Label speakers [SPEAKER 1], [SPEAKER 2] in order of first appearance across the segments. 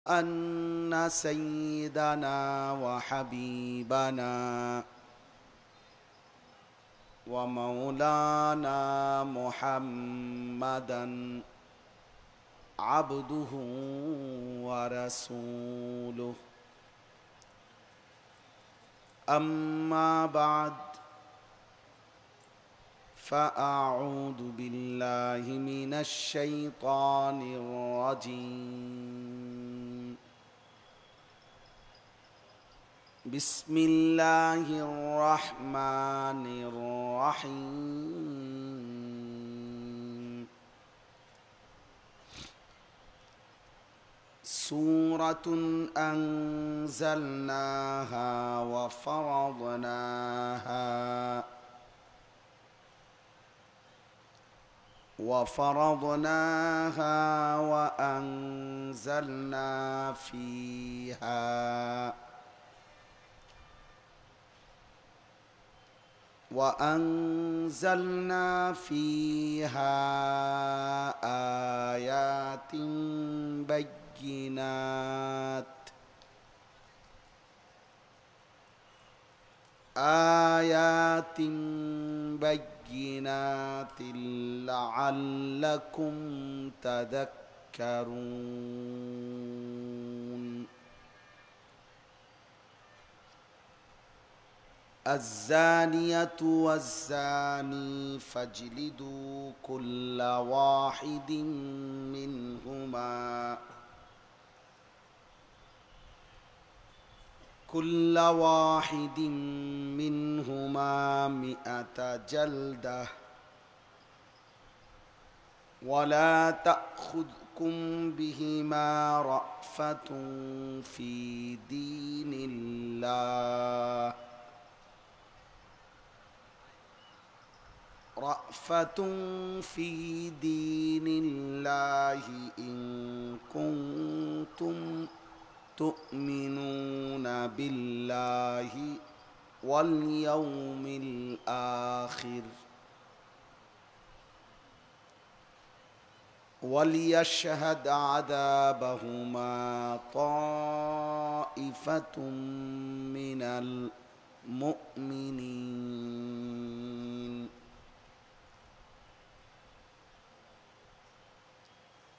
[SPEAKER 1] أن سيدنا وحبيبنا ومولانا محمدا عبده ورسوله. أما بعد، فأعوذ بالله من الشيطان الرجيم. بسم الله الرحمن الرحيم. سورة أنزلناها وفرضناها وأنزلنا فيها آيات بينات لعلكم تذكرون. الزانية والزاني فاجلدوا كل واحد منهما 100 جلدة، ولا تأخذكم بهما رأفة في دين الله إن كنتم تؤمنون بالله واليوم الآخر. وليشهد عذابهما طائفة من المؤمنين.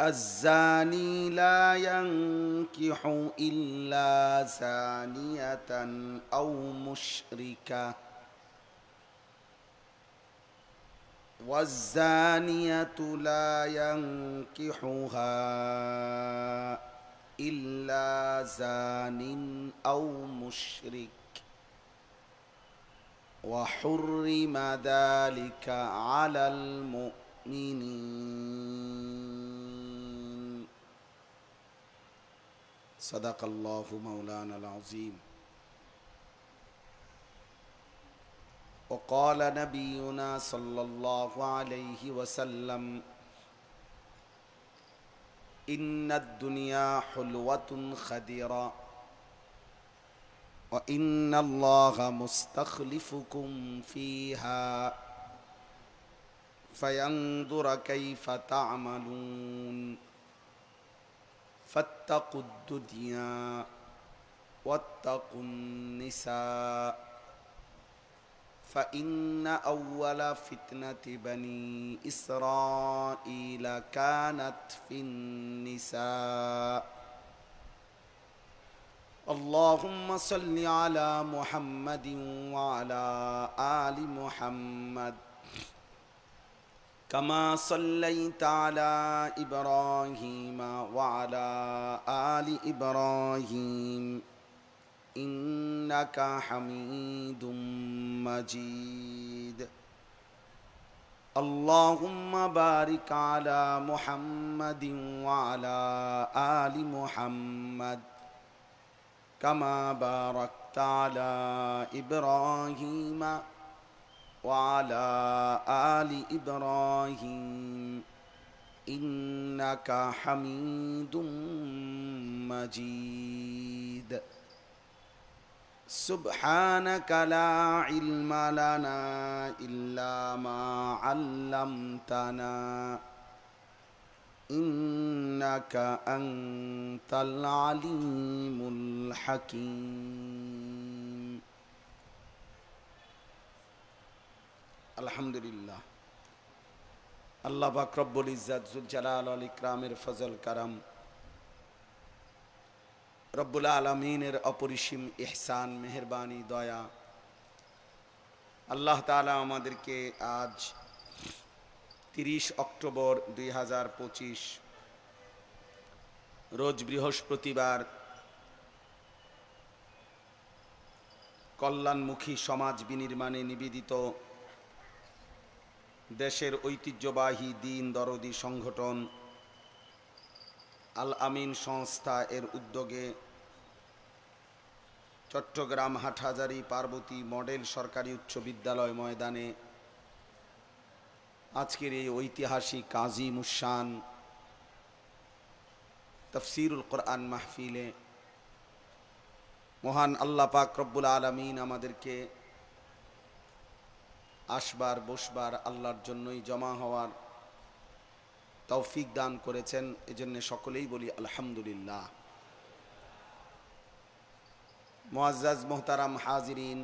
[SPEAKER 1] الزاني لا ينكح إلا زانية أو مشركة، والزانية لا ينكحها إلا زان أو مشرك، وحرم ذلك على المؤمنين. صدق الله مولانا العظيم. وقال نبينا صلى الله عليه وسلم: إن الدنيا حلوة خدرة، وإن الله مستخلفكم فيها فينظر كيف تعملون. فاتقوا الدنيا واتقوا النساء، فإن أول فتنة بني إسرائيل كانت في النساء. اللهم صل على محمد وعلى آل محمد كما صليت على إبراهيم وعلى آل إبراهيم إنك حميد مجيد. اللهم بارك على محمد وعلى آل محمد كما باركت على إبراهيم وعلى آل إبراهيم إنك حميد مجيد. سبحانك لا علم لنا إلا ما علمتنا إنك أنت العليم الحكيم الحمد لله আল্লাহ পাক রব্বুল ইজ্জত যুল জালাল ওয়াল ইকরামের ফজল কারাম রব্বুল আলামিনের অপরিসীম ইহসান মেহেরবানি দয়া আল্লাহ তাআলা আমাদেরকে আজ 30 অক্টোবর 2025 রোজ বৃহস্পতিবার কল্যাণমুখী সমাজ বিনির্মাণে নিবেদিত দেশের ঐতিহ্যবাহী দ্বীন দরদি সংগঠন আল আমিন সংস্থা এর উদ্যোগে চট্টগ্রাম হাটহাজারী পার্বতী মডেল সরকারি উচ্চ বিদ্যালয় ময়দানে আজকের এই ঐতিহাসিক কাজিমুশান তাফসীরুল কোরআন মাহফিলে মহান আল্লাহ পাক রব্বুল আলামিন আমাদেরকে আসবার বসবার আল্লাহর জন্যই জমা হওয়ার তৌফিক দান করেছেন। এজন্য সকলেই বলি আলহামদুলিল্লাহ। মুআজ্জাজ মুহতারাম হাজিরিন,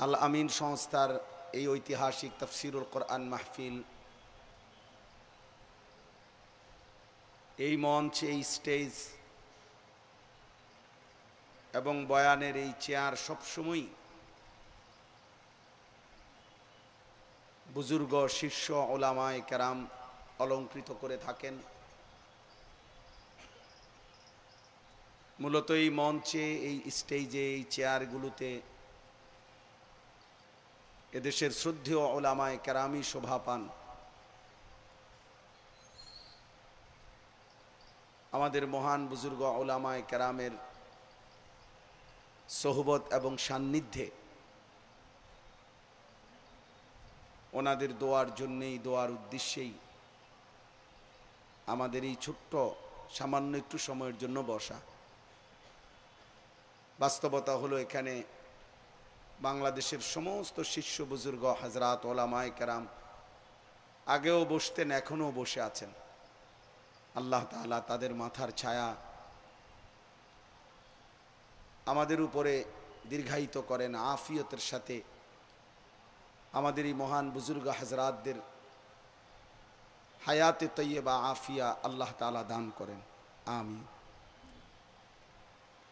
[SPEAKER 1] আল আমিন সংস্থার এই ঐতিহাসিক তাফসীরুল কোরআন মাহফিল, এই মঞ্চ, এই স্টেজ এবং বয়ানের এই চেয়ার সবসময় বুজুর্গ শীর্ষ ওলামায়ে কেরাম অলঙ্কৃত করে থাকেন। মূলত এই মঞ্চে, এই স্টেজে, এই চেয়ারগুলোতে এদেশের শ্রদ্ধেয় ওলামায়ে কেরামই শোভা পান। আমাদের মহান বুজুর্গ ওলামায়ে কেরামের সোহবত এবং সান্নিধ্যে ওনাদের দোয়ার জন্যেই, দোয়ার উদ্দেশ্যেই আমাদের এই ছোট্ট সামান্য একটু সময়ের জন্য বসা। বাস্তবতা হলো এখানে বাংলাদেশের সমস্ত শিষ্য বুজুর্গ হযরত ওলামায়ে কেরাম আগেও বসতেন, এখনও বসে আছেন। আল্লাহ তাআলা তাদের মাথার ছায়া আমাদের উপরে দীর্ঘায়িত করেন, আফিয়তের সাথে আমাদের এই মহান বুজুর্গ হযরতদের হায়াতে তৈয়বা আফিয়া আল্লাহ তাআলা দান করেন, আমিন।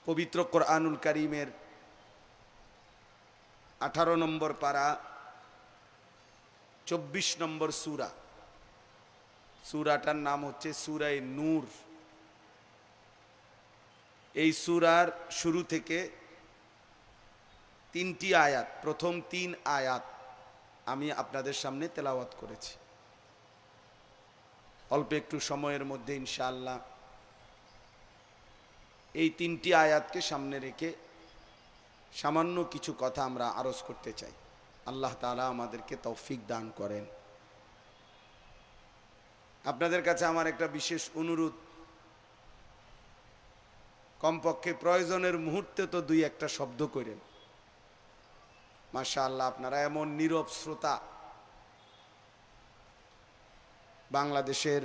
[SPEAKER 1] পবিত্র কোরআনুল কারীমের 18 নম্বর পারা 24 নম্বর সূরা, সূরাটার নাম হচ্ছে সূরা নূর। এই সূরার শুরু থেকে 3টি আয়াত, প্রথম 3 আয়াত আমি আপনাদের সামনে তেলাওয়াত করেছি। অল্প একটু সময়ের মধ্যে ইনশাআল্লাহ এই 3টি আয়াতকে সামনে রেখে সামান্য কিছু কথা আমরা আরজ করতে চাই। আল্লাহ তাআলা আমাদেরকে তৌফিক দান করেন। আপনাদের কাছে আমার একটা বিশেষ অনুরোধ, কমপক্ষে প্রয়োজনের মুহূর্তে তো 2-1টা শব্দ করেন। মাশাআল্লাহ, আপনারা এমন নীরব শ্রোতা। বাংলাদেশের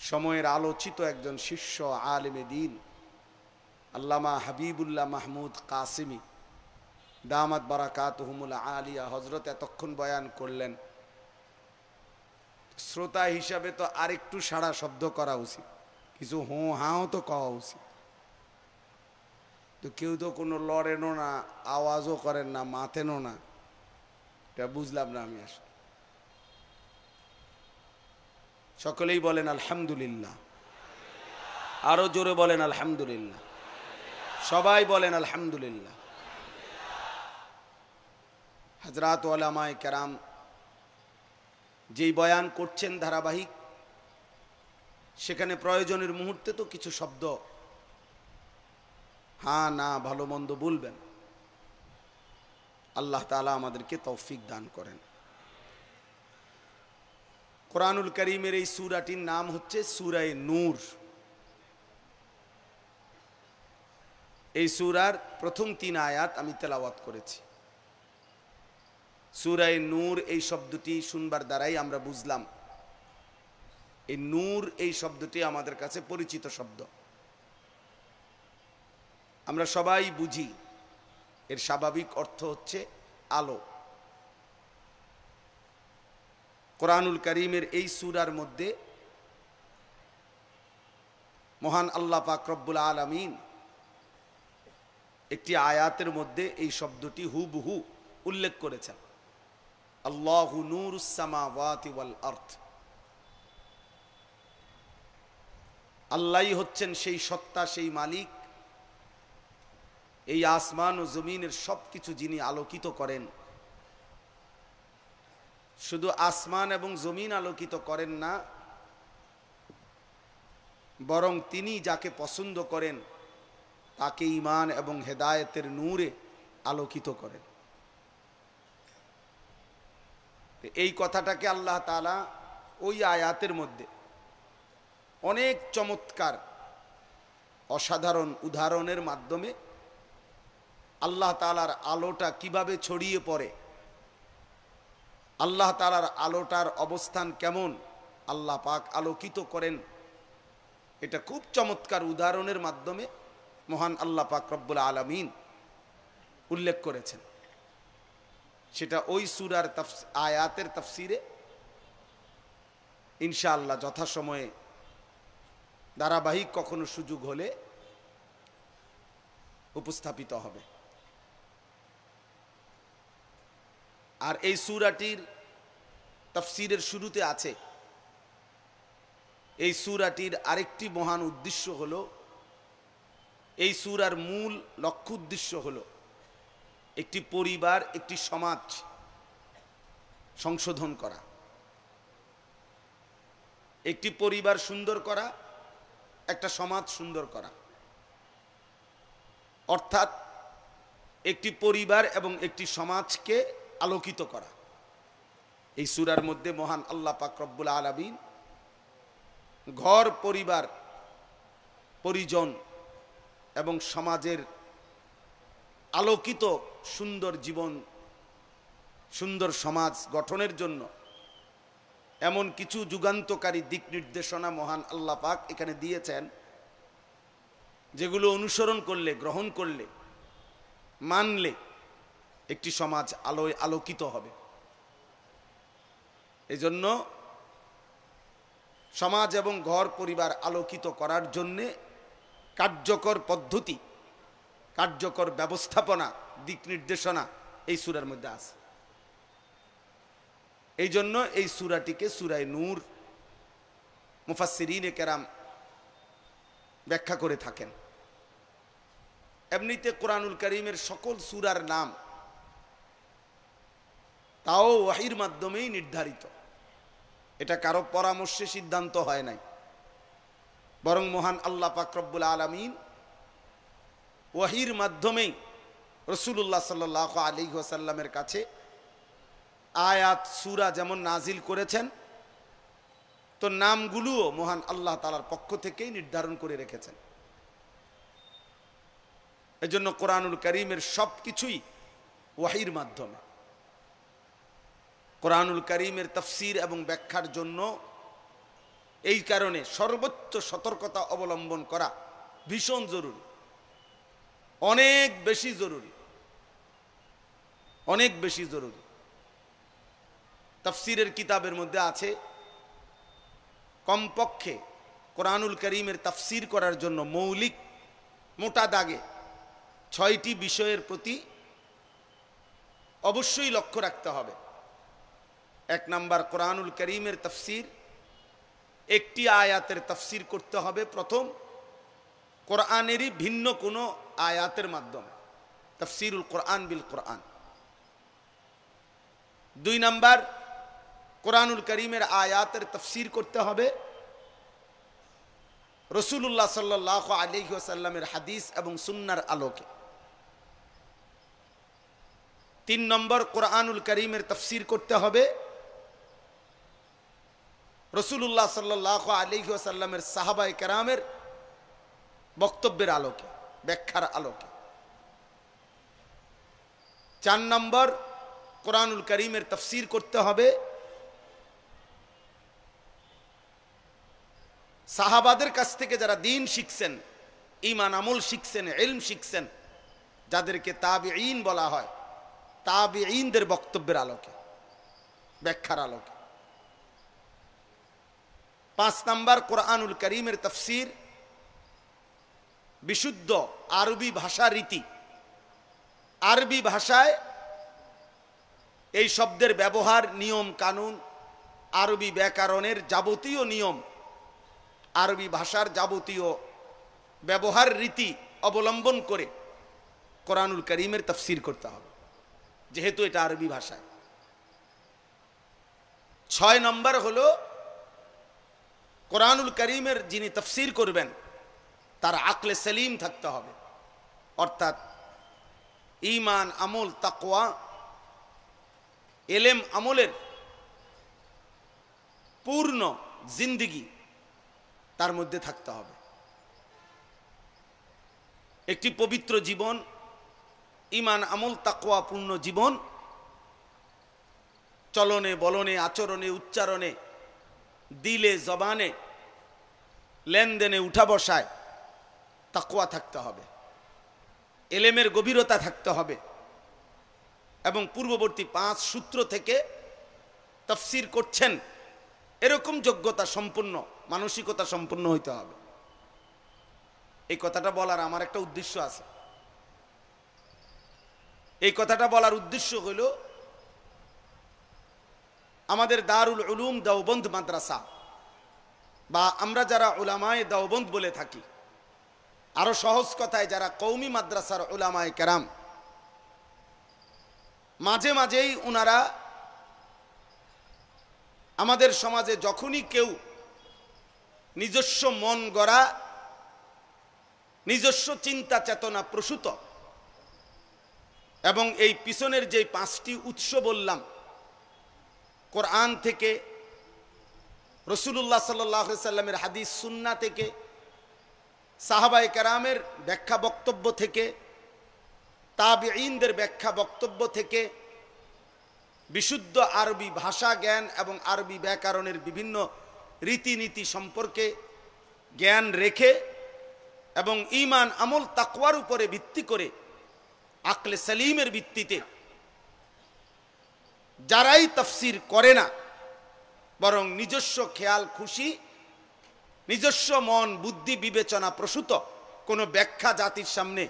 [SPEAKER 1] সময়ের আলোচিত একজন শিষ্য আলেমে দ্বীন আল্লামা হাবিবুল্লাহ মাহমুদ কাসিমি দামাত বারাকাতুহুমুল আলিয়া হযরত এতক্ষণ বয়ান করলেন। শ্রোতা হিসাবে তো আরেকটু সাড়া শব্দ করা উচিত, কিছু হোঁ হাও তো কওয়া উচিত। তো কেউ তো কোনো লড়েনও না, আওয়াজও করেন না, মাথেনও না, এটা বুঝলাম না আমি আসলে। সকলেই বলেন আলহামদুলিল্লাহ, আরো জোরে বলেন আলহামদুলিল্লাহ, সবাই বলেন আলহামদুলিল্লাহ। হযরত ওলামায়ে কেরাম যেই বয়ান করছেন ধারাবাহিক, সেখানে প্রয়োজনের মুহূর্তে তো কিছু শব্দ হ্যাঁ না ভালো মন্দ বলবেন। আল্লাহ তাআলা আমাদেরকে তৌফিক দান করেন। কোরআনুল কারীমের এই সূরাটির নাম হচ্ছে সূরা নূর। এই সূরার প্রথম 3 আয়াত আমি তেলাওয়াত করেছি। সূরা নূর এই শব্দটি শুনবার দ্বারাই আমরা বুঝলাম এই নূর এই শব্দটি আমাদের কাছে পরিচিত শব্দ। আমরা সবাই বুঝি এর স্বাভাবিক অর্থ হচ্ছে আলো। কোরআনুল কারীমের এই সূরার মধ্যে মহান আল্লাহ পাক রব্বুল আলামিন একটি আয়াতের মধ্যে এই শব্দটি হুবহু উল্লেখ করেছেন, আল্লাহু নূরুস সামাওয়াতি ওয়াল আরদ। আল্লাহই হচ্ছেন সেই সত্তা, সেই মালিক, এই আসমান ও জমিনের সবকিছু যিনি আলোকিত করেন। শুধু আসমান এবং জমিন আলোকিত করেন না, বরং তিনি যাকে পছন্দ করেন তাকে ঈমান এবং হেদায়েতের নূরে আলোকিত করেন। এই কথাটাকে আল্লাহ তাআলা ওই আয়াতের মধ্যে অনেক চমৎকার অসাধারণ উদাহরণের মাধ্যমে আল্লাহ তাআলার আলোটা কিভাবে ছড়িয়ে পড়ে, আল্লাহ তাআলার আলোটার অবস্থান কেমন, আল্লাহ পাক আলোকিত করেন, এটা খুব চমৎকার উদাহরণের মাধ্যমে মহান আল্লাহ পাক রব্বুল আলামিন উল্লেখ করেছেন। সেটা ওই সূরার আয়াতের তাফসিরে ইনশাআল্লাহ যথাসময়ে ধারাবাহিক কখনো সুযোগ হলে উপস্থাপিত হবে। আর এই সূরাটির তাফসিরের শুরুতে আছে, এই সূরাটির আরেকটি মহান উদ্দেশ্য হলো, এই সূরার মূল লক্ষ্য উদ্দেশ্য হলো একটি পরিবার, একটি সমাজ সংশোধন করা, একটি পরিবার সুন্দর করা, একটা সমাজ সুন্দর করা। অর্থাৎ একটি পরিবার এবং একটি সমাজকে আলোকিত করা। এই সূরার মধ্যে মহান আল্লাহ পাক রব্বুল আলামিন ঘর, পরিবার, পরিজন এবং সমাজের আলোকিত সুন্দর জীবন, সুন্দর সমাজ গঠনের জন্য এমন কিছু যুগান্তকারী দিক নির্দেশনা মহান আল্লাহ পাক এখানে দিয়েছেন, যেগুলো অনুসরণ করলে, গ্রহণ করলে, মানলে একটি সমাজ আলোয় আলোকিত হবে। এজন্য সমাজ এবং ঘর পরিবার আলোকিত করার জন্যে কার্যকর পদ্ধতি, কার্যকর ব্যবস্থাপনা, দিক নির্দেশনা এই সূরার মধ্যে আছে। এই জন্য এই সূরাটিকে সূরা নূর মুফাসসিরিনে কেরাম ব্যাখ্যা করে থাকেন। এমনিতে কোরআনুল কারীমের সকল সূরার নাম তাও ওয়াহির মাধ্যমেই নির্ধারিত, এটা কারো পরামর্শে সিদ্ধান্ত হয় নাই, বরং মহান আল্লাহ পাক রব্বুল আলামিন ওয়াহির মাধ্যমেই রাসূলুল্লাহ সাল্লাল্লাহু আলাইহি ওয়াসাল্লামের কাছে আয়াত সূরা যেমন নাজিল করেছেন, তো নামগুলোও মহান আল্লাহ তাআলার পক্ষ থেকেই নির্ধারণ করে রেখেছেন। এজন্য কোরআনুল কারীমের সব কিছুই ওয়াহির মাধ্যমে। কোরআনুল কারীমের তাফসীর এবং ব্যাখ্যার জন্য এই কারণে সর্বোচ্চ সতর্কতা অবলম্বন করা ভীষণ জরুরি, অনেক বেশি জরুরি, অনেক বেশি জরুরি। তাফসীরের কিতাবের মধ্যে আছে কমপক্ষে কোরআনুল কারীমের তাফসীর করার জন্য মৌলিক মোটা দাগে 6টি বিষয়ের প্রতি অবশ্যই লক্ষ্য রাখতে হবে। 1 নাম্বার, কোরআনুল কারীমের তাফসীর, একটি আয়াতের তাফসীর করতে হবে প্রথম কোরআনেরই ভিন্ন কোনো আয়াতের মাধ্যমে, তাফসীরুল কোরআন বিল কোরআন। 2 নাম্বার, কোরআনুল কারীমের আয়াতের তাফসীর করতে হবে রাসূলুল্লাহ সাল্লাল্লাহু আলাইহি ওয়াসাল্লামের হাদিস এবং সুন্নাহর আলোকে। 3 নম্বর, কোরআনুল কারীমের তাফসীর করতে হবে রাসূলুল্লাহ সাল্লাল্লাহু আলাইহি ওয়াসাল্লামের সাহাবায়ে কেরামের বক্তব্যের আলোকে, ব্যাখ্যার আলোকে। 4 নম্বর, কোরআনুল কারীমের তাফসীর করতে হবে সাহাবাদের কাছ থেকে, যারা দ্বীন শিখছেন, ঈমান আমল শিখছেন, ইলম শিখছেন, যাদেরকে তাবিঈন বলা হয়, তাবিঈনদের বক্তব্যের আলোকে, ব্যাখ্যার আলোকে। 5 নাম্বার, কোরআনুল কারীমের তাফসীর বিশুদ্ধ আরবি ভাষা রীতি, আরবি ভাষায় এই শব্দের ব্যবহার, নিয়ম কানুন, আরবি ব্যাকরণের যাবতীয় নিয়ম, আরবি ভাষার যাবতীয় ব্যবহার রীতি অবলম্বন করে কোরআনুল কারীমের তাফসীর করতে হবে, যেহেতু এটা আরবি ভাষায়। 6 নম্বর হলো কোরআনুল কারীমের যিনি তাফসীর করবেন তার আকলে সেলিম থাকতে হবে, অর্থাৎ ঈমান আমল তাকওয়া এলেম আমলের পূর্ণ জিন্দেগি তার মধ্যে থাকতে হবে। একটি পবিত্র জীবন, ঈমান আমল তাকওয়া পূর্ণ জীবন, চলনে বলনে আচরণে উচ্চারণে দিলে জবানে লেনদেনে উঠা বসায় তাকওয়া থাকতে হবে, এলেমের গভীরতা থাকতে হবে, এবং পূর্ববর্তী 5 সূত্র থেকে তাফসীর করছেন এরকম যোগ্যতা সম্পন্ন, মানসিকতা সম্পন্ন হইতে হবে। এই কথাটা বলার আমার একটা উদ্দেশ্য আছে। এই কথাটা বলার উদ্দেশ্য হলো আমাদের দারুল উলুম দেওবন্দ মাদ্রাসা, বা আমরা যারা উলামায়ে দেওবন্দ বলে থাকি, আরো সহজ কথায় যারা কওমি মাদ্রাসার উলামায়ে কেরাম, মাঝে মাঝেই ওনারা আমাদের সমাজে যখনই কেউ নিজস্ব মন গড়া, নিজস্ব চিন্তা চেতনা প্রসূত, এবং এই পিছনের যে 5টি উৎস বললাম, কোরআন থেকে, রাসূলুল্লাহ সাল্লাল্লাহু আলাইহি সাল্লামের হাদিস সুন্নাহ থেকে, সাহাবায়ে কেরামের ব্যাখ্যা বক্তব্য থেকে, তাবিঈনদের ব্যাখ্যা বক্তব্য থেকে, বিশুদ্ধ আরবি ভাষা জ্ঞান এবং আরবি ব্যাকরণের বিভিন্ন রীতিনীতি সম্পর্কে জ্ঞান রেখে, এবং ঈমান আমল তাকওয়ার উপরে ভিত্তি করে আকলে সেলিমের ভিত্তিতে যারাই তাফসীর করে না, বরং নিজস্ব খেয়াল খুশি, নিজস্ব মন বুদ্ধি বিবেচনা প্রসূত কোনো ব্যাখ্যা জাতির সামনে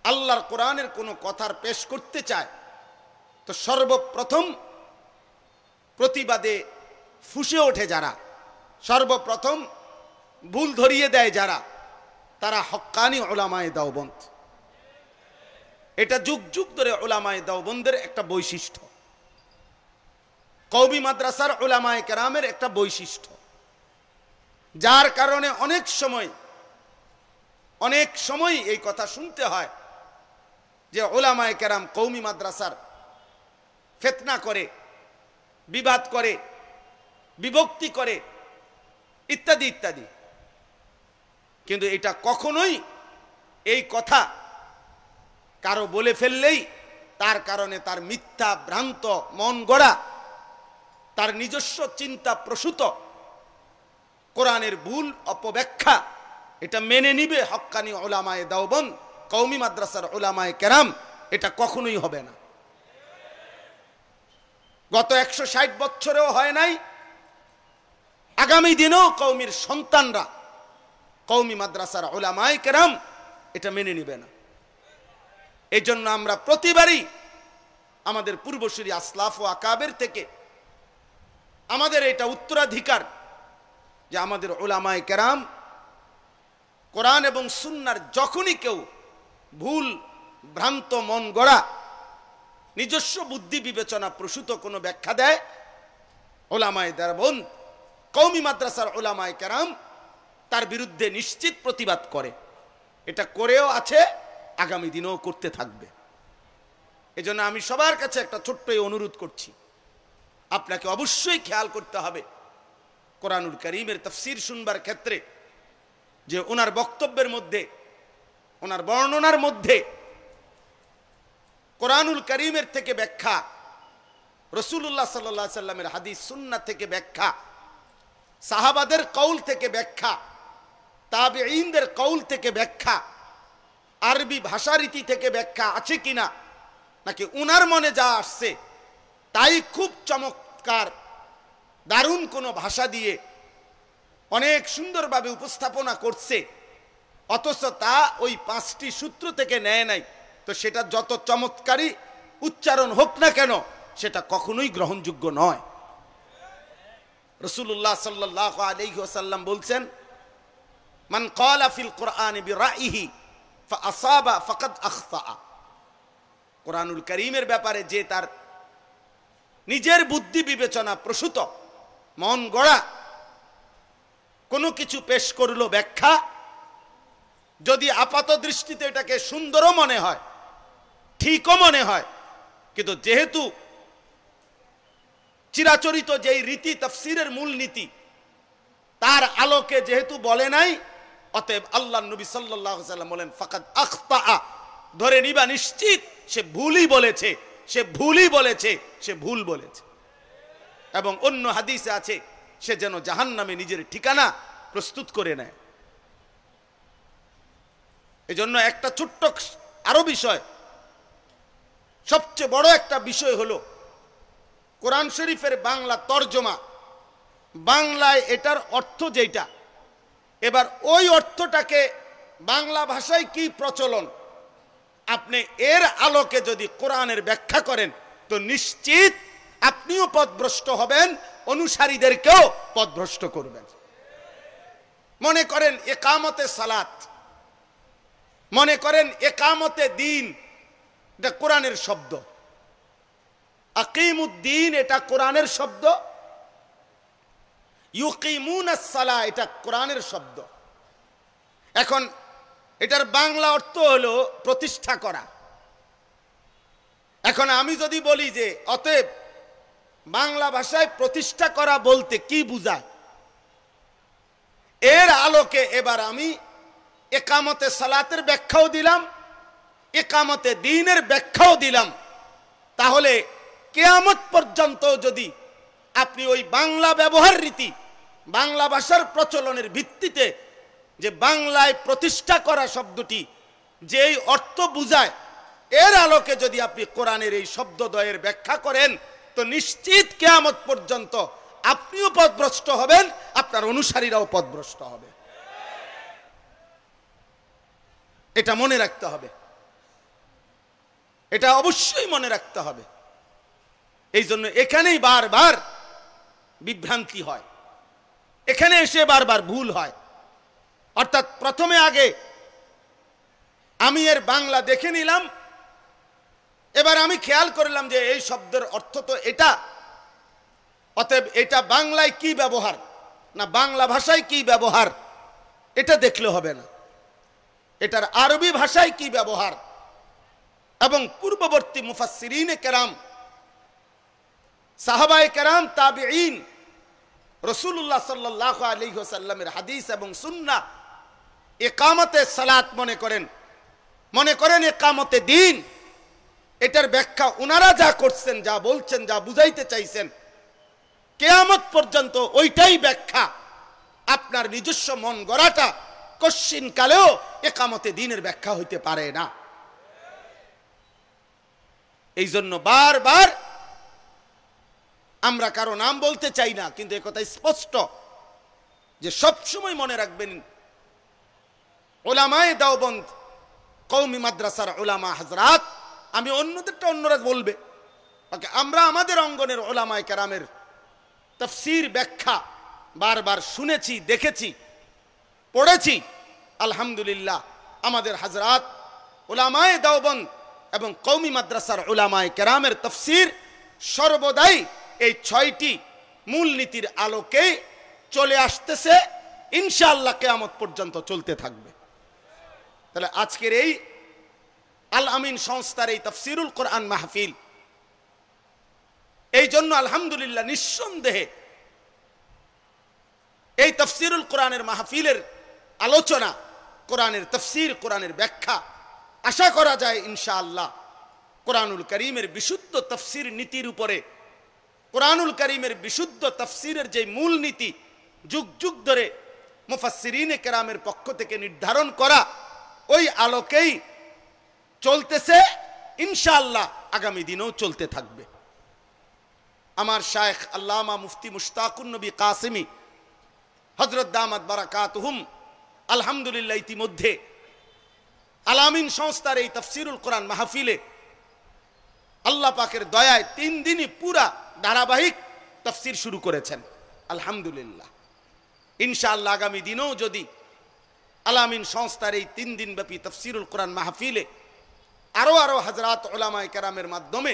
[SPEAKER 1] আল্লাহর কোরআনের কোনো কথার পেশ করতে চায়, তো সর্বপ্রথম প্রতিবাদে ফুঁসে ওঠে যারা, সর্বপ্রথম ভুল ধরিয়ে দেয় যারা, তারা হক্কানি উলামায়ে দেওবন্দ। এটা যুগ যুগ ধরে উলামায়ে দেওবন্দের একটা বৈশিষ্ট্য, কওমি মাদ্রাসার উলামায়ে কেরামের একটা বৈশিষ্ট্য, যার কারণে অনেক সময় এই কথা শুনতে হয় যে উলামায়ে কেরাম কওমি মাদ্রাসার ফিতনা করে, বিবাদ করে, বিভক্তি করে, ইত্যাদি ইত্যাদি। কিন্তু এটা কখনোই, এই কথা কারো বলে ফেললেই তার কারণে তার মিথ্যা ভ্রান্ত মন গড়া, তার নিজস্ব চিন্তা প্রসূত কোরআনের ভুল অপব্যাখ্যা, এটা মেনে নিবে হক্কানি উলামায়ে দেওবন্দ, কওমি মাদ্রাসার উলামায়ে কেরাম, এটা কখনোই হবে না। গত 160 বছরেও হয় নাই, আগামী দিনেও কওমির সন্তানরা, কওমি মাদ্রাসার উলামায়ে কেরাম এটা মেনে নিবে না। এই জন্য আমরা প্রতিবারই আমাদের পূর্বসূরি আসলাফ ও আকাবের থেকে আমাদের এটা উত্তরাধিকার যে আমাদের উলামায়ে কেরাম কোরআন এবং সুন্নাহর যখনই কেউ ভুল ভ্রান্ত মন গড়া নিজস্ব বুদ্ধি বিবেচনা প্রসূত কোনো ব্যাখ্যা দেয়, উলামায়ে দেওবন্দ কওমি মাদ্রাসার উলামায়ে কেরাম তার বিরুদ্ধে নিশ্চিত প্রতিবাদ করে, এটা করেও আছে, আগামী দিনেও করতে থাকবে। এজন্য আমি সবার কাছে একটা ছোট্ট অনুরোধ করছি, আপনাকে অবশ্যই খেয়াল করতে হবে কোরআনুল কারীমের তাফসীর শুনবার ক্ষেত্রে যে ওনার বক্তব্যের মধ্যে, ওনার বর্ণনার মধ্যে কোরআনুল কারীমের থেকে ব্যাখ্যা রাসূলুল্লাহ সাল্লাল্লাহু আলাইহি সাল্লামের হাদিস সুন্নাহ থেকে ব্যাখ্যা, সাহাবাদের কওল থেকে ব্যাখ্যা, তাবেঈনদের কওল থেকে ব্যাখ্যা, আরবি ভাষারীতি থেকে ব্যাখ্যা আছে কিনা, নাকি উনার মনে যা আসছে তাই খুব চমৎকার দারুণ কোনো ভাষা দিয়ে অনেক সুন্দরভাবে উপস্থাপনা করছে, অথচ তা ওই 5টি সূত্র থেকে নেয় নাই, তো সেটা যত চমৎকারী উচ্চারণ হোক না কেন সেটা কখনোই গ্রহণযোগ্য নয়। রাসূলুল্লাহ সাল্লাল্লাহু আলাইহি ওয়াসাল্লাম বলছেন, মান ক্বালা ফিল কুরআনি বিরাইহি ফাআসাবা ফাকাদ আখতা। কোরআনুল কারীমের ব্যাপারে যে তার নিজের বুদ্ধি বিবেচনা প্রসূত মন গড়া কোনো কিছু পেশ করলো ব্যাখ্যা, যদি আপাত দৃষ্টিতে এটাকে সুন্দরও মনে হয়, ঠিকও মনে হয়, কিন্তু যেহেতু চিরাচরিত যেই রীতি তাফসীরের মূল নীতি তার আলোকে যেহেতু বলে নাই, অতএব আল্লাহর নবী সাল্লাল্লাহু আলাইহি ওয়াসাল্লাম বলেন ফাকাদ আখতা, ধরে নিবা নিশ্চিত সে ভুলই বলেছে, সে ভুলই বলেছে, সে ভুল বলেছে। এবং অন্য হাদিসে আছে সে যেন জাহান্নামে নিজের ঠিকানা প্রস্তুত করে নেয়। এজন্য একটা ছোট্ট আরো বিষয়, সবচেয়ে বড় একটা বিষয় হলো কোরআন শরীফের বাংলা তরজমা, বাংলায় এটার অর্থ যেটা, এবার ওই অর্থটাকে বাংলা ভাষায় কি প্রচলন, আপনি এর আলোকে যদি কোরআনের ব্যাখ্যা করেন তো নিশ্চিত আপনিও পথভ্রষ্ট হবেন, অনুসারীদেরকেও পথভ্রষ্ট করবেন। মনে করেন ইকামতে সালাত, মনে করেন ইকামতে দিন, এটা কোরআনের শব্দ। আকিমুদ্দিন এটা কোরআনের শব্দ, ইউকিমুনাস সালাহ এটা কোরআনের শব্দ। এখন এটার বাংলা অর্থ হলো প্রতিষ্ঠা করা। এখন আমি যদি বলি যে অতএব বাংলা ভাষায় প্রতিষ্ঠা করা বলতে কি বুঝায়, এর আলোকে এবার আমি ইকামতে সালাতের ব্যাখ্যাও দিলাম, ইকামতে দ্বীনের ব্যাখ্যাও দিলাম, তাহলে কিয়ামত পর্যন্ত যদি আপনি ওই বাংলা ব্যবহার রীতি, বাংলা ভাষার প্রচলনের ভিত্তিতে যে বাংলায় প্রতিষ্ঠা করা শব্দটি যেই অর্থ বুঝায়, এর আলোকে যদি আপনি কোরআনের এই শব্দদ্বয়ের ব্যাখ্যা করেন তো নিশ্চিত কিয়ামত পর্যন্ত আপনিও পথভ্রষ্ট হবেন, আপনার অনুসারীরাও পথভ্রষ্ট হবে। এটা মনে রাখতে হবে, এটা অবশ্যই মনে রাখতে হবে। এই জন্য এখানেই বারবার বিভ্রান্তি হয়, এখানে এসে বারবার ভুল হয়। অর্থাৎ প্রথমে আগে আমি এর বাংলা দেখে নিলাম, এবার আমি খেয়াল করলাম যে এই শব্দের অর্থ তো এটা, অতএব এটা বাংলায় কি ব্যবহার না বাংলা ভাষায় কি ব্যবহার এটা দেখলে হবে না, এটার আরবি ভাষায় কি ব্যবহার। এবং পূর্ববর্তী মুফাসসিরিনে কেরাম, সাহাবায়ে কেরাম, তাবেঈন, রাসূলুল্লাহ সাল্লাল্লাহু আলাইহি ওয়াসাল্লামের হাদিস এবং সুন্নাহ ইকামতে সালাত মনে করেন ইকামতে দ্বীন, এটার ব্যাখ্যা উনারা যা করছেন, যা বলছেন, যা বুঝাইতে চাইছেন, কিয়ামত পর্যন্ত ওইটাই ব্যাখ্যা। আপনার নিজস্ব মন গড়াটা কশ্চিন কালেও ইকামতে দ্বীনের ব্যাখ্যা হইতে পারে না। এই জন্য বারবার আমরা কারো নাম বলতে চাই না, কিন্তু একথা স্পষ্ট যে সবসময় মনে রাখবেন উলামায়ে দেওবন্দ, কওমি মাদ্রাসার উলামা হযরত, আমি অন্যদেরটা অন্যরা বলবে, আমরা আমাদের অঙ্গনের উলামায়ে কেরামের তাফসীর ব্যাখ্যা বারবার শুনেছি, দেখেছি, পড়েছি। আলহামদুলিল্লাহ আমাদের হযরত উলামায়ে দেওবন্দ এবং কওমি মাদ্রাসার উলামায়ে কেরামের তাফসীর সর্বদাই এই 6টি মূল নীতির আলোকে চলে আসতেছে, ইনশাআল্লাহ কিয়ামত পর্যন্ত চলতে থাকবে। তাহলে আজকের এই আল আমিন সংস্থার এই তাফসীরুল কোরআন মাহফিল, এই জন্য আলহামদুলিল্লাহ নিঃসন্দেহে এই তাফসীরুল কোরআনের মাহফিলের আলোচনা, কোরআনের তাফসীর, কোরআনের ব্যাখ্যা, আশা করা যায় ইনশাআল্লাহ কোরআনুল কারীমের বিশুদ্ধ তাফসীর নীতির উপরে কোরআনুল কারীমের বিশুদ্ধ তাফসীরের যে মূলনীতি যুগ যুগ ধরে মুফাসসিরিনে কেরামের পক্ষ থেকে নির্ধারণ করা, ওই আলোকেই চলতেছে, ইনশাআল্লাহ আগামী দিনেও চলতে থাকবে। আমার শায়েখ আল্লামা মুফতি মুশতাকুন নবী কাসেমি হযরত দামাত বারাকাতুহুম আলহামদুলিল্লাহ ইতিমধ্যে আলামিন সংস্থার এই তাফসীরুল কোরআন মাহফিলে আল্লাহ পাকের দয়ায় 3 দিনই পুরা ধারাবাহিক তাফসীর শুরু করেছেন আলহামদুলিল্লাহ। ইনশাআল্লাহ আগামী দিনেও যদি আলামিন সংস্থার এই 3 দিন ব্যাপী তাফসীরুল কোরআন মাহফিলে আরো হযরত উলামায়ে কেরামের মাধ্যমে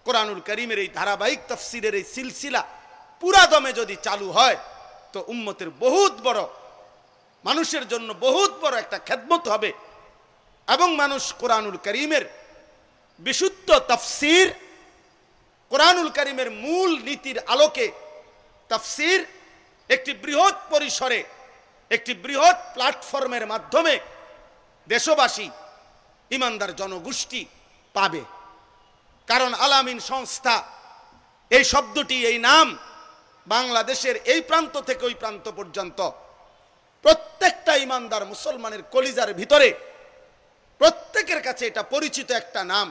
[SPEAKER 1] কোরআনুল কারীমের এই ধারাবাহিক তাফসীরের এই সিলসিলা পুরা দমে যদি চালু হয়, তো উম্মতের বহুত বড়, মানুষের জন্য বহুত বড় একটা খেদমত হবে। এবং মানুষ কোরআনুল কারীমের বিশুদ্ধ তাফসীর, কোরআনুল কারীমের মূল নীতির আলোকে তাফসীর একটি বৃহৎ পরিসরে, একটি বৃহৎ প্ল্যাটফর্মের মাধ্যমে দেশবাসী, ইমানদার জনগোষ্ঠী পাবে। কারণ আলামিন সংস্থা এই শব্দটি, এই নাম বাংলাদেশের এই প্রান্ত থেকে ওই প্রান্ত পর্যন্ত প্রত্যেকটা ইমানদার মুসলমানের কলিজার ভিতরে প্রত্যেকের কাছে এটা পরিচিত একটা নাম।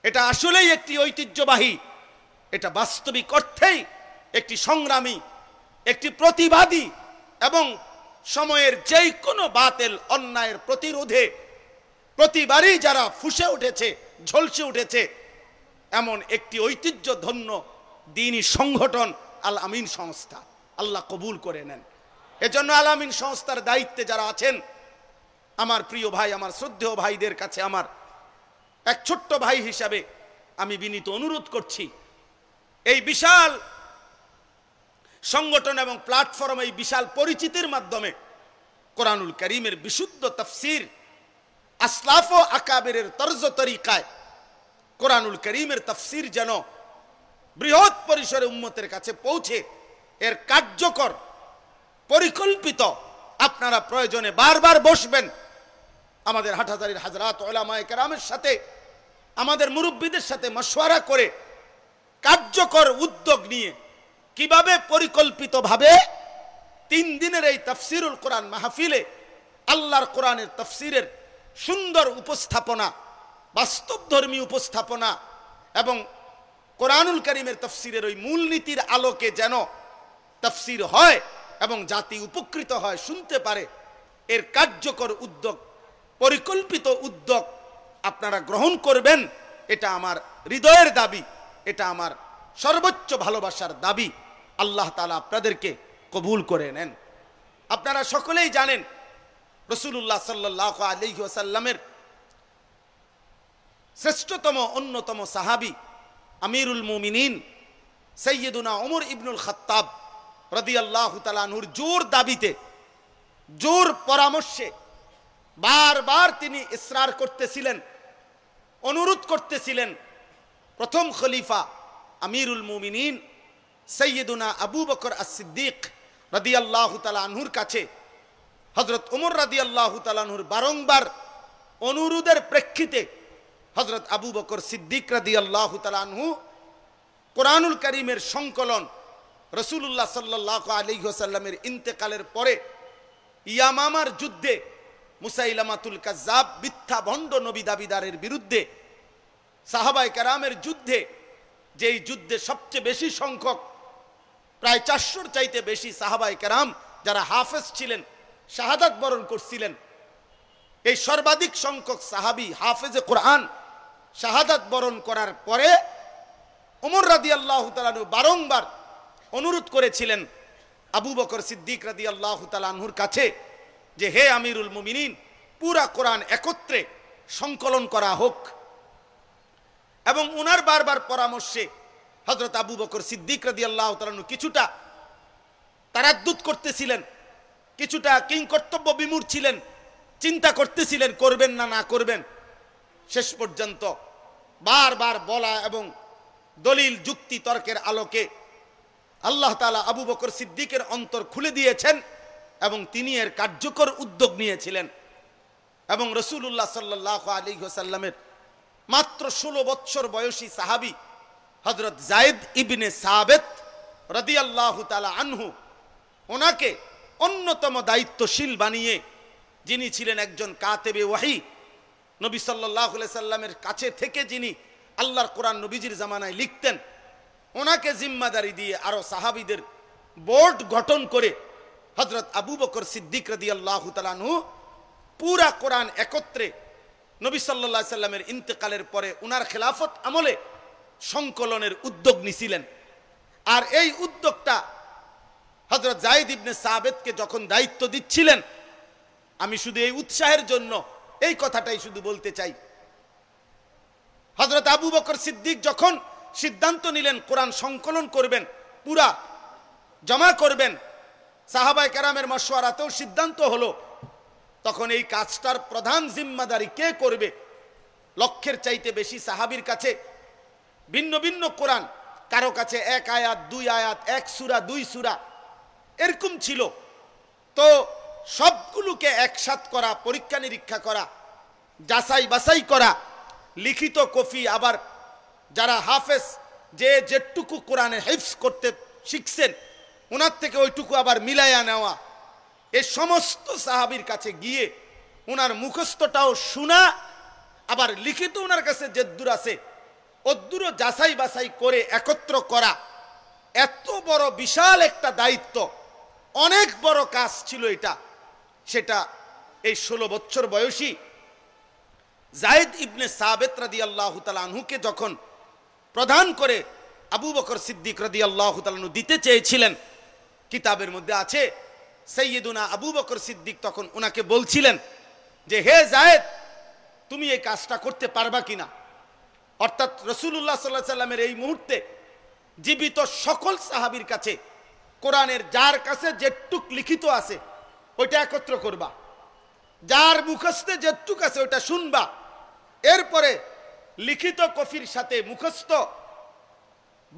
[SPEAKER 1] এটা আসলেই একটি ঐতিহ্যবাহী, এটা বাস্তবিক অর্থেই একটি সংগ্রামী, একটি প্রতিবাদী এবং সময়ের যেই কোনো বাতিল অন্যায়ের প্রতিরোধে প্রতিবারই যারা ফুঁসে উঠেছে, ঝলসে উঠেছে, এমন একটি ঐতিহ্যধন্য দ্বীনি সংগঠন আল আমিন সংস্থা। আল্লাহ কবুল করে নেন। এজন্য আল আমিন সংস্থার দায়িত্বে যারা আছেন, আমার প্রিয় ভাই, আমার শ্রদ্ধেয় ভাইদের কাছে আমার এক ছোট্ট ভাই হিসাবে আমি বিনীত অনুরোধ করছি, এই বিশাল সংগঠন এবং প্ল্যাটফর্ম, এই বিশাল পরিচিতির মাধ্যমে কোরআনুল কারীমের বিশুদ্ধ তাফসীর আসলাফ ও আকাবেরের তর্জ তরিকায় কোরআনুল কারীমের তাফসীর যেন বৃহৎ পরিসরে উম্মতের কাছে পৌঁছে, এর কার্যকর পরিকল্পিত আপনারা প্রয়োজনে বারবার বসবেন আমাদের হাটহাজারীর হযরত উলামায়ে কেরামের সাথে, আমাদের মুরব্বীদের সাথে মশওয়ারা করে কার্যকর উদ্যোগ নিয়ে কিভাবে পরিকল্পিতভাবে 3 দিনের এই তাফসীরুল কোরআন মাহফিলে আল্লাহর কোরআনের তাফসীরের সুন্দর উপস্থাপনা, বাস্তবধর্মী উপস্থাপনা এবং কোরআনুল কারীমের তাফসীরের ওই মূলনীতির আলোকে যেন তাফসীর হয় এবং জাতি উপকৃত হয়, শুনতে পারে, এর কার্যকর উদ্যোগ, পরিকল্পিত উদ্যোগ আপনারা গ্রহণ করবেন। এটা আমার হৃদয়ের দাবি, এটা আমার সর্বোচ্চ ভালোবাসার দাবি। আল্লাহ তাআলা আপনাদেরকে কবুল করে নেন। আপনারা সকলেই জানেন রাসূলুল্লাহ সাল্লাল্লাহু আলাইহি ওয়াসাল্লামের শ্রেষ্ঠতম অন্যতম সাহাবী আমিরুল মুমিনিন সাইয়্যিদুনা ওমর ইবনুল খাত্তাব রাদিয়াল্লাহু তাআলা আনহুর জোর দাবিতে, জোর পরামর্শে বারবার তিনি ইসরার করতেছিলেন, অনুরোধ করতেছিলেন প্রথম খলিফা আমিরুল মুমিনিন সাইয়্যিদুনা আবু বকর as-সিদ্দিক রাদিয়াল্লাহু তাআলা আনহুর কাছে। হযরত ওমর রাদিয়াল্লাহু তাআলা আনহুর বারংবার অনুরোধের প্রেক্ষিতে হযরত আবু বকর সিদ্দিক রাদিয়াল্লাহু তাআলা আনহু কোরআনুল কারীমের সংকলন রাসূলুল্লাহ সাল্লাল্লাহু আলাইহি ওয়াসাল্লামের ইন্তেকালের পরে ইয়ামামার যুদ্ধে মুসাইলামাতুল কাজ্জাব মিথ্যা ভণ্ড নবী দাবিদারের বিরুদ্ধে সাহাবায়ে কেরামের যুদ্ধে, যেই যুদ্ধে সবচেয়ে বেশি সংখ্যক, প্রায় 400-র চাইতে বেশি সাহাবায়ে কেরাম যারা হাফেজ ছিলেন, শাহাদাত বরণ করছিলেন, এই সর্বাধিক সংখ্যক সাহাবী হাফেজে কোরআন শাহাদাত বরণ করার পরে ওমর রাদিয়াল্লাহু তাআলা বারংবার অনুরোধ করেছিলেন আবু বকর সিদ্দিক রাদিয়াল্লাহু তাআলা আনহুর কাছে যে, হে আমিরুল মুমিনিন, পুরা কোরআন একত্রে সংকলন করা হোক। এবং ওনার বারবার পরামর্শে হযরত আবু বকর সিদ্দিক রাদিয়াল্লাহু তাআলা আনহু কিছুটা তারাদ্দুদ করতেছিলেন, কিছুটা কিংকর্তব্য বিমূঢ় ছিলেন, চিন্তা করতেছিলেন করবেন না না করবেন। শেষ পর্যন্ত বারবার বলা এবং দলিল যুক্তি তর্কের আলোকে আল্লাহ তাআলা আবু বকর সিদ্দিকের অন্তর খুলে দিয়েছেন এবং তিনি এর কার্যকর উদ্যোগ নিয়েছিলেন। এবং রাসূলুল্লাহ সাল্লাল্লাহু আলাইহি ওয়াসাল্লামের মাত্র 16 বৎসর বয়সী সাহাবী হযরত যায়েদ ইবনে সাবিত রাদিয়াল্লাহু তাআলা আনহু, ওনাকে অন্যতম দায়িত্বশীল বানিয়ে, যিনি ছিলেন একজন কাতেবে ওয়াহি, নবী সাল্লাল্লাহু আলাইহি সাল্লামের কাছে থেকে যিনি আল্লাহর কোরআন নবীজির জামানায় লিখতেন, ওনাকে জিম্মাদারি দিয়ে আরো সাহাবীদের বোর্ড গঠন করে হযরত আবু বকর সিদ্দিক রাদিয়াল্লাহু তাআলা আনহু পুরা কোরআন একত্রে নবী সাল্লাল্লাহু আলাইহি সাল্লামের ইন্তেকালের পরে উনার খেলাফত আমলে সংকলনের উদ্যোগ নিছিলেন। আর এই উদ্যোগটা হযরত যায়েদ ইবনে সাবিতকে যখন দায়িত্ব দিচ্ছিলেন, আমি শুধু এই উৎসাহের জন্য এই কথাটাই শুধু বলতে চাই, হযরত আবু বকর সিদ্দিক যখন সিদ্ধান্ত নিলেন কোরআন সংকলন করবেন, পুরা জমা করবেন, সাহাবায়ে কেরামের মশওয়ারাতেও সিদ্ধান্ত হলো, তখন এই কাজটার প্রধান জিম্মাদারি কে করবে? লক্ষের চাইতে বেশি সাহাবীর কাছে ভিন্ন ভিন্ন কোরআন, কারো কাছে এক আয়াত, দুই আয়াত, এক সূরা, দুই সূরা এরকম ছিল। তো সবগুলোকে একসাথ করা, পরীক্ষা নিরীক্ষা করা, যাচাই বাছাই করা, লিখিত কপি, আবার যারা হাফেজ, যে যেটুকু কোরআনে হিফজ করতে শিখছেন ওনার থেকে ওইটুকু আবার মিলাইয়া নেওয়া, এই সমস্ত সাহাবীর কাছে গিয়ে ওনার মুখস্থটাও শোনা, আবার লিখিত ওনার কাছে যেদ্দুর আছে অদ্দুরও যাচাই বাছাই করে একত্র করা, এত বড় বিশাল একটা দায়িত্ব, অনেক বড় কাজ ছিল এটা। সেটা এই 16 বছর বয়সী যায়েদ ইবনে সাবিত রাদিয়াল্লাহু তাআলা আনহুকে যখন প্রধান করে আবু বকর সিদ্দিক রাদিয়াল্লাহু তাআলা আনহু দিতে চেয়েছিলেন, কিতাবের মধ্যে আছে সাইয়্যিদুনা আবু বকর সিদ্দিক তখন ওনাকে বলছিলেন যে, হে যায়েদ, তুমি এই কাজটা করতে পারবা কিনা? অর্থাৎ রাসূলুল্লাহ সাল্লাল্লাহু আলাইহি সাল্লামের এই মুহূর্তে জীবিত সকল সাহাবীর কাছে কোরআনের যার কাছে যেটুক লিখিত আছে ওইটা একত্র করবা, যার মুখস্থে যেটুক আছে ওইটা শুনবা, এরপরে লিখিত কফির সাথে মুখস্থ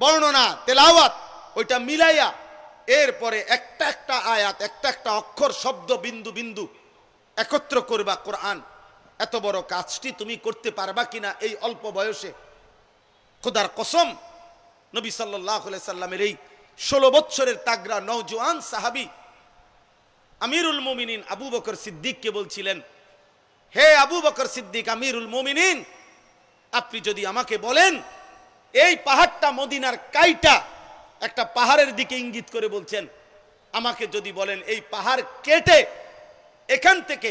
[SPEAKER 1] বর্ণনা তেলাওয়াত ওইটা মিলাইয়া এরপরে একটা একটা আয়াত, একটা একটা অক্ষর, শব্দ, বিন্দু বিন্দু একত্র করবা কোরআন। এত বড় কাজটি তুমি করতে পারবা কিনা এই অল্প বয়সে? খোদার কসম, নবী সাল্লাল্লাহু আলাইহি সাল্লামের এই 16 বছরের তাগড়া নওজোয়ান সাহাবী আমিরুল মুমিনিন আবু বকর সিদ্দিককে বলছিলেন, হে আবু বকর সিদ্দিক আমিরুল মুমিনিন, আপনি যদি আমাকে বলেন এই পাহাড়টা মদিনার কাইটা, একটা পাহাড়ের দিকে ইঙ্গিত করে বলছেন, আমাকে যদি বলেন এই পাহাড় কেটে এখান থেকে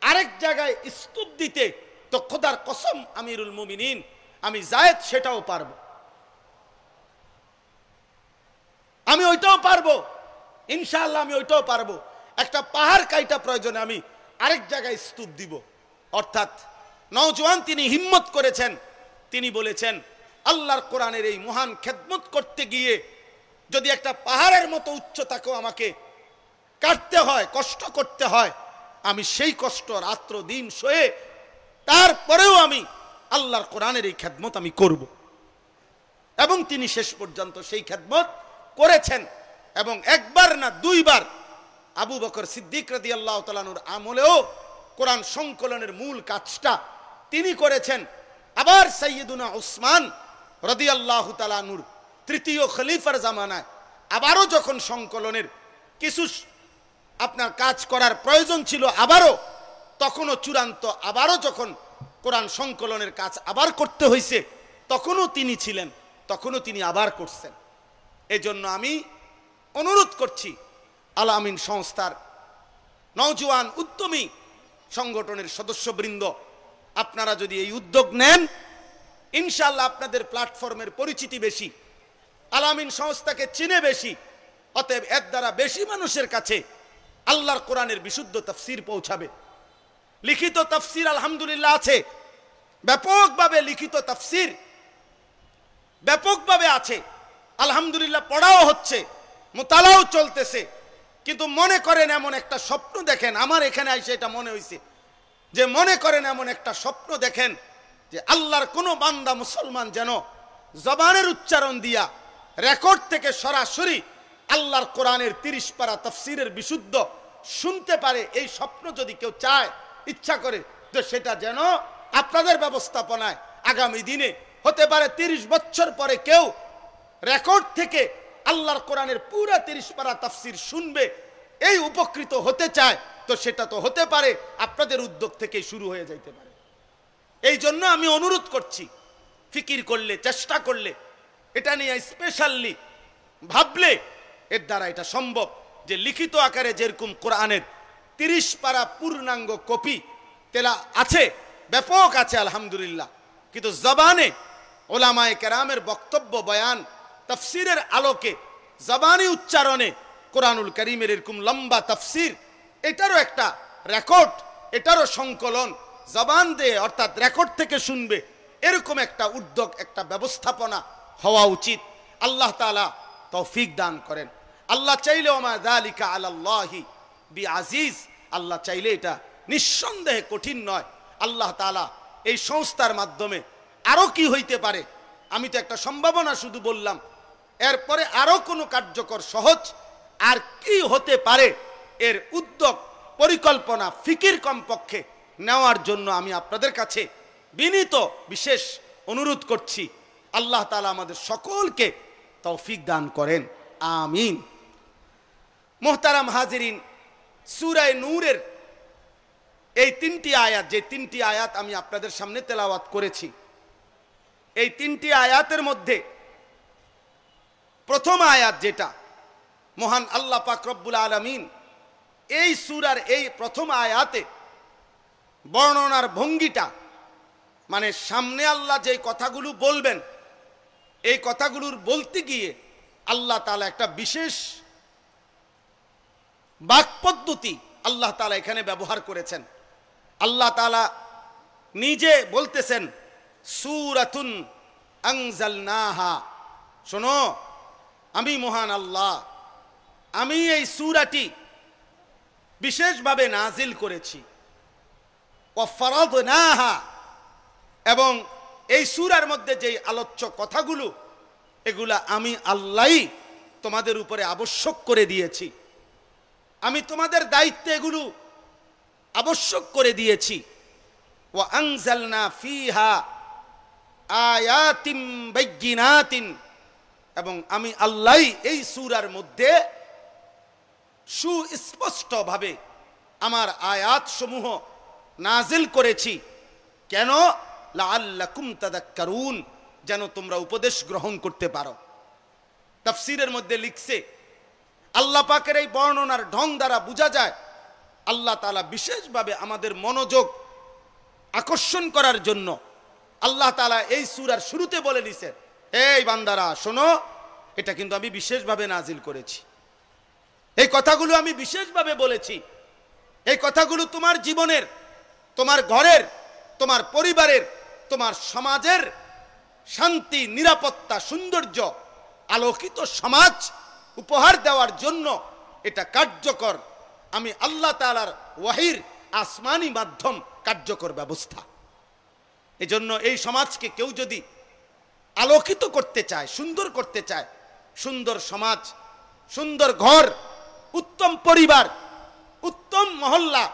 [SPEAKER 1] আরেক জায়গায় স্তূপ দিতে, তো খোদার কসম আমিরুল মুমিনিন আমি যায়েদ সেটাও পারবো, আমি ওইটাও পারবো, ইনশাআল্লাহ আমি ওইটাও পারবো। একটা পাহাড় কাইটা প্রয়োজনে আমি আরেক জায়গায় স্তূপ দিব। অর্থাৎ নওজোয়ান তিনি হিম্মত করেছেন, তিনি বলেছেন আল্লাহর কোরআনের এই মহান খেদমত করতে গিয়ে যদি একটা পাহাড়ের মতো উচ্চতাকেও আমাকে কাটতে হয়, কষ্ট করতে হয়, আমি সেই কষ্ট রাত্র দিন সয়ে তারপরেও আমি আল্লাহর কোরআনের এই খেদমত আমি করব। এবং তিনি শেষ পর্যন্ত সেই খেদমত করেছেন। এবং একবার না দুইবার আবু বকর সিদ্দিক রাদিয়াল্লাহু তাআলা আনহুর আমলেও কোরআন সংকলনের মূল কাজটা তিনি করেছেন। আবার সাইয়্যিদুনা উসমান রাদিয়াল্লাহু তাআলা আনহুর তৃতীয় খলিফার জামানায় আবারও যখন সংকলনের কিছু আপনার কাজ করার প্রয়োজন ছিল, আবারও তখনও চূড়ান্ত, আবারও যখন কোরআন সংকলনের কাজ আবার করতে হয়েছে তখনও তিনি ছিলেন, তখনও তিনি আবার করছেন। এজন্য আমি অনুরোধ করছি আল আমিন সংস্থার নওজোয়ান উদ্যমী সংগঠনের সদস্যবৃন্দ, আপনারা যদি এই উদ্যোগ নেন, ইনশাআল্লাহ আপনাদের প্ল্যাটফর্মের পরিচিতি বেশি, আল আমিন সংস্থাকে চিনে বেশি, অতএব এর দ্বারা বেশি মানুষের কাছে আল্লাহর কোরআনের বিশুদ্ধ তাফসীর পৌঁছাবে। লিখিত তাফসীর আলহামদুলিল্লাহ আছে, ব্যাপকভাবে লিখিত তাফসীর ব্যাপকভাবে আছে, আলহামদুলিল্লাহ পড়াও হচ্ছে, মুতালাও চলতেছে। কিন্তু মনে করেন এমন একটা স্বপ্ন দেখেন, আমার এখানে আইসে এটা মনে হয়েছে যে মনে করেন এমন একটা স্বপ্ন দেখেন যে আল্লাহর কোনো বান্দা মুসলমান যেন জবানের উচ্চারণ দিয়া রেকর্ড থেকে সরাসরি আল্লাহর কোরআনের 30 পারা তাফসীরের বিশুদ্ধ শুনতে পারে, এই স্বপ্ন যদি কেউ চায়, ইচ্ছা করে, তো সেটা যেন আপনাদের ব্যবস্থাপনায় আগামী দিনে হতে পারে 30 বছর পরে কেউ রেকর্ড থেকে আল্লাহর কোরআনের পুরা 30 পারা তাফসির শুনবে, এই উপকৃত হতে চায়, তো সেটা তো হতে পারে আপনাদের উদ্যোগ থেকে শুরু হয়ে যাইতে পারে। এই জন্য আমি অনুরোধ করছি, ফিকির করলে, চেষ্টা করলে, এটা নিয়ে স্পেশালি ভাবলে এর দ্বারা এটা সম্ভব যে লিখিত আকারে যেরকম কোরআনের 30 পারা পূর্ণাঙ্গ কপি তেলা আছে, ব্যাপক আছে আলহামদুলিল্লাহ, কিন্তু জবানে ওলামায়ে কেরামের বক্তব্য বয়ান তাফসিরের আলোকে জবানি উচ্চারণে কোরআনুল কারীমের এরকম লম্বা তাফসির, এটারও একটা রেকর্ড, এটারও সংকলন জবান দিয়ে অর্থাৎ রেকর্ড থেকে শুনবে, এরকম একটা উদ্যোগ, একটা ব্যবস্থাপনা হওয়া উচিত। আল্লাহ তাআলা তৌফিক দান করেন। আল্লাহ চাইলে ওমা যালিকা আলাল্লাহি বিআজিজ, আল্লাহ চাইলে এটা নিঃসন্দেহে কঠিন নয়। আল্লাহ তাআলা এই সংস্থার মাধ্যমে আরো কি হইতে পারে, আমি তো একটা সম্ভাবনা শুধু বললাম, এরপরে আরো কোনো কার্যকর সহজ আর কি হতে পারে এর উদ্যোগ, পরিকল্পনা, ফিকির কমপক্ষে নেওয়ার জন্য আমি আপনাদের কাছে বিনীত বিশেষ অনুরোধ করছি। আল্লাহ তাআলা আমাদের সকলকে তৌফিক দান করেন, আমিন। মোহতারাম হাজিরিন, সূরা নূরের এই 3টি আয়াত, যে 3টি আয়াত আমি আপনাদের সামনে তেলাওয়াত করেছি, এই 3টি আয়াতের মধ্যে প্রথম আয়াত যেটা, মহান আল্লাহ পাক রব্বুল আলামিন এই সূরার এই প্রথম আয়াতে বর্ণনার ভঙ্গিটা, মানে সামনে আল্লাহ যে কথাগুলো বলবেন, এই কথাগুলোর বলতে গিয়ে আল্লাহ তাআলা একটা বিশেষ বাক পদ্ধতি আল্লাহ তাআলা এখানে ব্যবহার করেছেন। আল্লাহ তাআলা নিজে বলতেছেন, সূরাতুন আনজালনাহা, শোনো আমি মহান আল্লাহ, আমি এই সূরাটি বিশেষভাবে নাজিল করেছি, ওয়া ফারাদনাহা, এবং এই সূরার মধ্যে যে আলোচ্য কথাগুলো, এগুলা আমি আল্লাহই তোমাদের উপরে আবশ্যক করে দিয়েছি, আমি তোমাদের দায়িত্বে এগুলো আবশ্যক করে দিয়েছি। ওয়া আনজালনা ফিহা আয়াতিম বাইয়িনাতিন, এবং আমি আল্লাহই এই সূরার মধ্যে সুস্পষ্টভাবে আমার আয়াত সমূহ নাজিল করেছি। কেন? লাআল্লাকুম তাযাক্কারুন, যেন তোমরা উপদেশ গ্রহণ করতে পারো। তাফসীরের মধ্যে লিখছে, আল্লাহ পাকের এই বর্ণনার ঢং দ্বারা বোঝা যায় আল্লাহ তাআলা বিশেষভাবে আমাদের মনোযোগ আকর্ষণ করার জন্য আল্লাহ তাআলা এই সূরার শুরুতে বলে দিয়েছেন, এই বান্দারা শোনো, এটা কিন্তু আমি বিশেষভাবে নাজিল করেছি, এই কথাগুলো আমি বিশেষভাবে বলেছি, এই কথাগুলো তোমার জীবনের, তোমার ঘরের, তোমার পরিবারের, তোমার সমাজের শান্তি, নিরাপত্তা, সৌন্দর্য, আলোকিত সমাজ উপহার দেওয়ার জন্য এটা কার্যকর, আমি আল্লাহ তাআলার ওয়াহির আসমানি মাধ্যম কার্যকর ব্যবস্থা। এজন্য এই সমাজকে কেউ যদি আলোকিত করতে চায়, সুন্দর করতে চায়, সুন্দর সমাজ, সুন্দর ঘর, উত্তম পরিবার, উত্তম মহল্লা,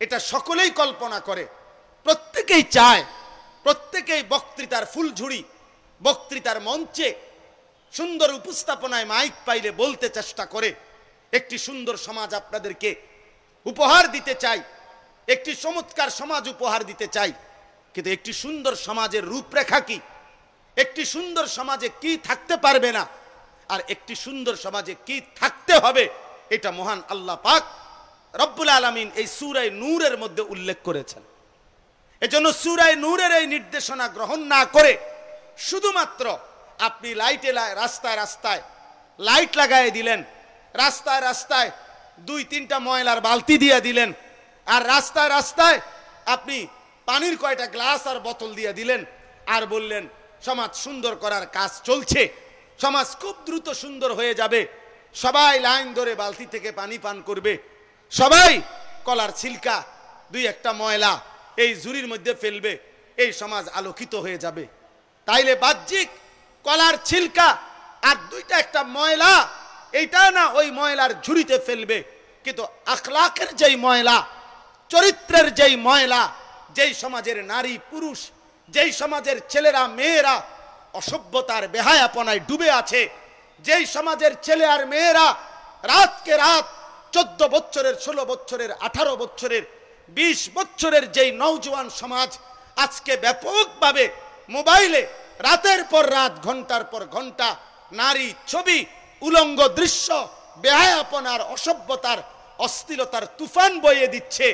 [SPEAKER 1] এটা সকলেই কল্পনা করে, প্রত্যেকেই চায়, প্রত্যেকেই বক্তৃতার ফুলঝুড়ি, বক্তৃতার মঞ্চে সুন্দর উপস্থাপনায় মাইক পাইলে বলতে চেষ্টা করে, একটি সুন্দর সমাজ আপনাদেরকে উপহার দিতে চাই, একটি চমৎকার সমাজ উপহার দিতে চাই। কিন্তু একটি সুন্দর সমাজের রূপরেখা কি, একটি সুন্দর সমাজে কি থাকতে পারবে না, আর একটি সুন্দর সমাজে কি থাকতে হবে, এটা মহান আল্লাহ পাক রব্বুল আলামিন এই সূরা নূরের মধ্যে উল্লেখ করেছেন। এজন্য সূরা নূরের এই নির্দেশনা গ্রহণ না করে শুধুমাত্র আপনি রাস্তায় রাস্তায় লাইট লাগায় দিলেন, রাস্তায় রাস্তায় 2-3টা ময়লার বালতি দিয়ে দিলেন, আর রাস্তায় রাস্তায় আপনি পানির কয়টা গ্লাস আর বোতল দিয়ে দিলেন, আর বললেন সমাজ সুন্দর করার কাজ চলছে, সমাজ খুব দ্রুত সুন্দর হয়ে যাবে, সবাই লাইন ধরে বালতি থেকে পানি পান করবে, সবাই কলার ছিলকা 2-1টা ময়লা এই ঝুড়ির মধ্যে ফেলবে, এই সমাজ আলোকিত হয়ে যাবে। তাইলে বাহ্যিক কলার ছিলকা আর 2-1টা ময়লা, এইটা না ওই ময়লার ঝুড়িতে ফেলবে, কিন্তু আখলাকের যেই ময়লা, চরিত্রের যেই ময়লা, যেই সমাজের নারী পুরুষ যেই সমাজের ছেলেরা মেয়েরা অসভ্যতার বেহায়াপনায় ডুবে আছে, যেই সমাজের ছেলে আর মেয়েরা রাতকে রাত 14 বছরের, 16 বছরের, 18 বছরের, 20 বছরের যেই নওজোয়ান সমাজ আজকে ব্যাপকভাবে মোবাইলে রাতের পর রাত, ঘন্টার পর ঘন্টা নারী ছবি, উলঙ্গ দৃশ্য, বেহায়াপনার, অসভ্যতার, অশ্লীলতার তুফান বইয়ে দিচ্ছে,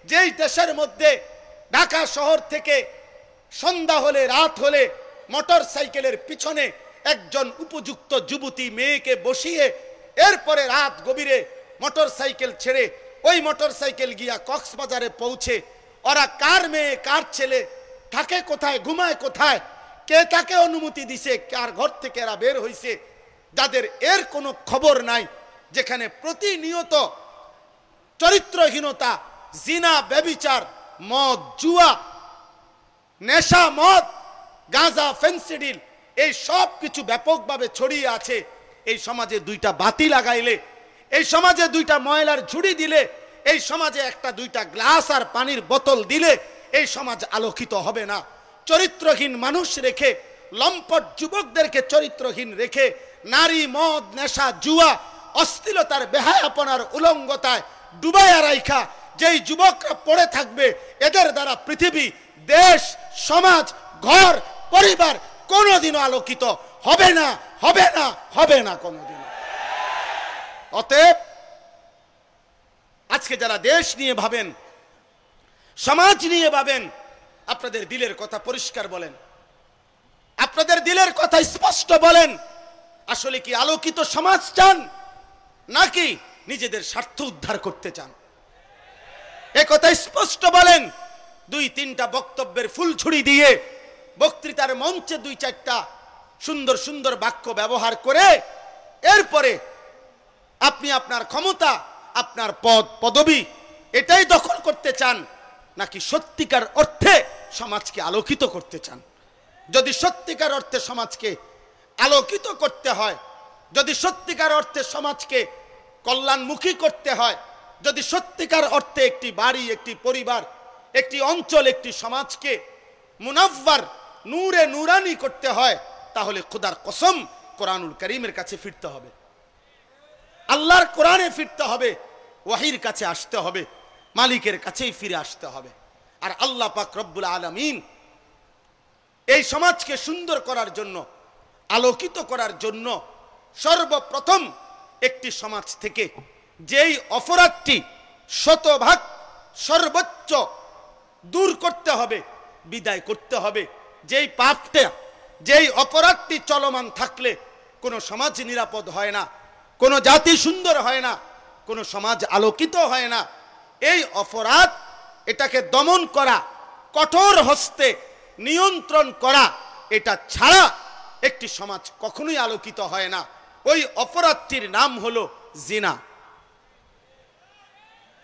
[SPEAKER 1] যেই দেশের মধ্যে ঢাকা শহর থেকে সন্ধ্যা হলে, রাত হলে মোটর সাইকেলের পিছনে একজন উপযুক্ত যুবতী মেয়েকে বসিয়ে এরপরে রাত গভীরে মোটর সাইকেল ছেড়ে ওই মোটর সাইকেল গিয়া কক্সবাজারে পৌঁছে ওরা কার মেয়ে কার ছেলে থাকে কোথায়, ঘুমায় কোথায়, কে তাকে অনুমতি দিছে, কার ঘর থেকে এরা বের হইছে, যাদের এর কোনো খবর নাই, যেখানে প্রতিনিয়ত চরিত্রহীনতা, জিনা, ব্যভিচার, মদ, জুয়া, নেশা, মদ, গাঁজা, ফেন্সিডিল, এই সব কিছু ব্যাপকভাবে ছড়িয়ে আছে। এই সমাজে দুইটা বাতি লাগাইলে, এই সমাজে দুইটা ময়লার ঝুড়ি দিলে, এই সমাজে একটা দুইটা গ্লাস আর পানির বোতল দিলে এই সমাজ আলোকিত হবে না। চরিত্রহীন মানুষ রেখে, লম্পট যুবকদেরকে চরিত্রহীন রেখে নারী, মদ, নেশা, জুয়া, অশ্লীলতার, বেহায়াপনার উলঙ্গতায় ডুবাইয়া রাইখা যেই যুবকরা পড়ে থাকবে, এদের দ্বারা পৃথিবী, দেশ, সমাজ, ঘর, পরিবার কোনোদিনও আলোকিত হবে না, হবে না, হবে না কোনোদিনও। অতএব আজকে যারা দেশ নিয়ে ভাবেন, সমাজ নিয়ে ভাবেন, আপনাদের দিলের কথা পরিষ্কার বলেন, আপনাদের দিলের কথা স্পষ্ট বলেন। আসলে কি আলোকিত সমাজ চান, নাকি নিজেদের স্বার্থ উদ্ধার করতে চান? এ কথা স্পষ্ট বলেন। 2-3টা বক্তব্যের ফুলঝুড়ি দিয়ে, বক্তৃতার মঞ্চে 2-4টা সুন্দর সুন্দর বাক্য ব্যবহার করে এরপরে আপনি আপনার ক্ষমতা, আপনার পদ পদবি এটাই দখল করতে চান, নাকি সত্যিকার অর্থে সমাজকে আলোকিত করতে চান? যদি সত্যিকার অর্থে সমাজকে আলোকিত করতে হয়, যদি সত্যিকার অর্থে সমাজকে কল্যাণমুখী করতে হয়, যদি সত্যিকার অর্থে একটি বাড়ি, একটি পরিবার, একটি অঞ্চল, একটি সমাজকে মুনাফফার, নূরে নূরানি করতে হয়, তাহলে খোদার কসম কোরআনুল কারীমের কাছে ফিরতে হবে, আল্লাহর কোরআনে ফিরতে হবে, ওয়াহির কাছে আসতে হবে, মালিকের কাছেই ফিরে আসতে হবে। আর আল্লাহ পাক রব্বুল আলামিন এই সমাজকে সুন্দর করার জন্য, আলোকিত করার জন্য সর্বপ্রথম একটি সমাজ থেকে যেই অপরাধটি শতভাগ সর্বোচ্চ দূর করতে হবে, বিদায় করতে হবে, যেই পাপটা, যেই অপরাধটি চলমান থাকলে কোনো সমাজ নিরাপদ হয় না, কোনো জাতি সুন্দর হয় না, কোনো সমাজ আলোকিত হয় না। এই অপরাধ, এটাকে দমন করা, কঠোর হস্তে নিয়ন্ত্রণ করা, এটা ছাড়া একটি সমাজ কখনোই আলোকিত হয় না। ওই অপরাধটির নাম হলো জিনা।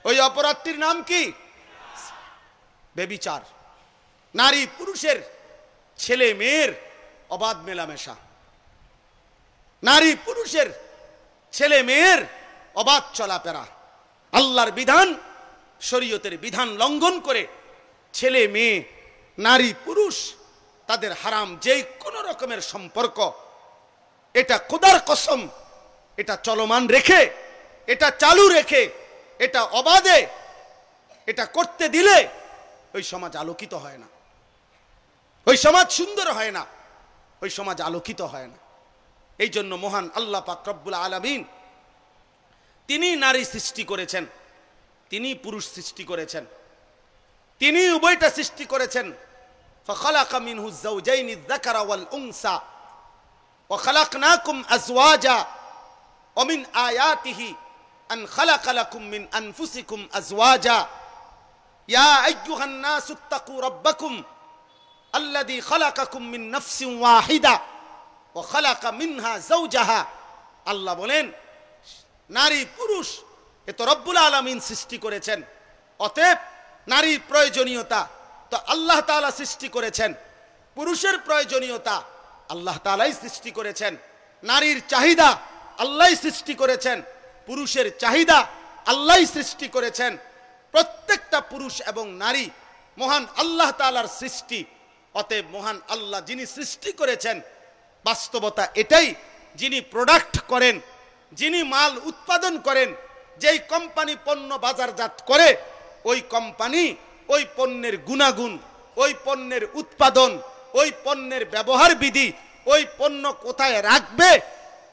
[SPEAKER 1] ওই অপরাধটির নাম কি? ব্যভিচার। নারী পুরুষের, ছেলে মেয়ের অবাধ মেলামেশা, নারী পুরুষের, ছেলে মেয়ের অবাধ চলাফেরা, আল্লাহর বিধান, শরীয়তের বিধান লঙ্ঘন করে ছেলে মেয়ে, নারী পুরুষ তাদের হারাম যেই কোনো রকমের সম্পর্ক, এটা খোদার কসম, এটা চলমান রেখে, এটা চালু রেখে, এটা অবাধে এটা করতে দিলে ওই সমাজ আলোকিত হয় না, ওই সমাজ সুন্দর হয় না, ওই সমাজ আলোকিত হয় না। এই জন্য মহান আল্লাহ পাক রব্বুল আলামিন তিনি নারী সৃষ্টি করেছেন, তিনি পুরুষ সৃষ্টি করেছেন, তিনি উভয়টা সৃষ্টি করেছেন। فخلق منه الزوجين الذكر والأنثى وخلقناكم أزواجا ومن آياته أن خلق لكم من أنفسكم أزواجا يا أيها الناس اتقوا ربكم الذي خلقكم من نفس واحدة وخلق منها زوجها। আল্লাহ বলেন নারী পুরুষ এ তো রব্বুল আলামিন সৃষ্টি করেছেন, অতএব নারীর প্রয়োজনীয়তা তো আল্লাহ তাআলা সৃষ্টি করেছেন, পুরুষের প্রয়োজনীয়তা আল্লাহ তাআলাই সৃষ্টি করেছেন, নারীর চাহিদা আল্লাহই সৃষ্টি করেছেন, পুরুষের চাহিদা আল্লাহই সৃষ্টি করেছেন। প্রত্যেকটা পুরুষ এবং নারী মহান আল্লাহ তাআলার সৃষ্টি, অতএব মহান আল্লাহ যিনি সৃষ্টি করেছেন, বাস্তবতা এটাই, যিনি প্রোডাক্ট করেন, যিনি মাল উৎপাদন করেন, যেই কোম্পানি পণ্য বাজারজাত করে, ওই কোম্পানি ওই পণ্যের গুণাগুণ, ওই পণ্যের উৎপাদন, ওই পণ্যের ব্যবহার বিধি, ওই পণ্য কোথায় রাখবে,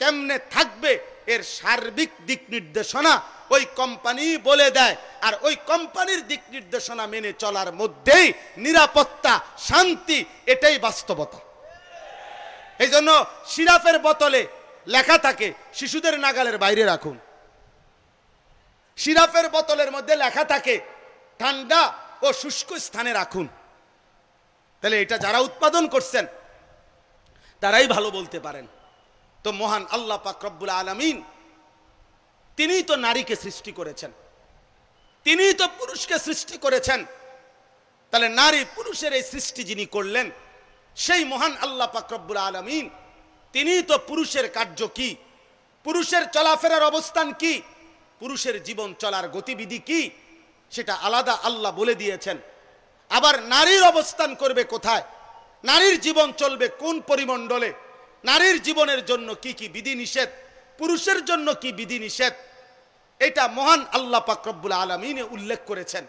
[SPEAKER 1] কেমনে থাকবে, এর সার্বিক দিক নির্দেশনা ওই কোম্পানি বলে দেয়। আর ওই কোম্পানির দিক নির্দেশনা মেনে চলার মধ্যেই নিরাপত্তা, শান্তি, এটাই বাস্তবতা। এই জন্য সিরাপের বোতলে লেখা থাকে শিশুদের নাগালের বাইরে রাখুন, সিরাপের বোতলের মধ্যে লেখা থাকে ঠান্ডা ও শুষ্ক স্থানে রাখুন। তাহলে এটা যারা উৎপাদন করছেন তারাই ভালো বলতে পারেন। তো মহান আল্লাহ পাক রব্বুল আলামিন তিনিই তো নারীকে সৃষ্টি করেছেন, তিনিই তো পুরুষকে সৃষ্টি করেছেন। তাহলে নারী পুরুষের এই সৃষ্টি যিনি করলেন, সেই মহান আল্লাহ পাক রব্বুল আলামিন তিনিই তো পুরুষের কার্য কি, পুরুষের চলাফেরার অবস্থান কি, পুরুষের জীবন চলার গতিবিধি কি, সেটা আলাদা আল্লাহ বলে দিয়েছেন। আবার নারীর অবস্থান করবে কোথায়, নারীর জীবন চলবে কোন পরিমণ্ডলে, নারীর জীবনের জন্য কি কি বিধি নিষেধ, পুরুষের জন্য কি বিধি নিষেধ, এটা মহান আল্লাহ পাক রব্বুল আলামিন উল্লেখ করেছেন।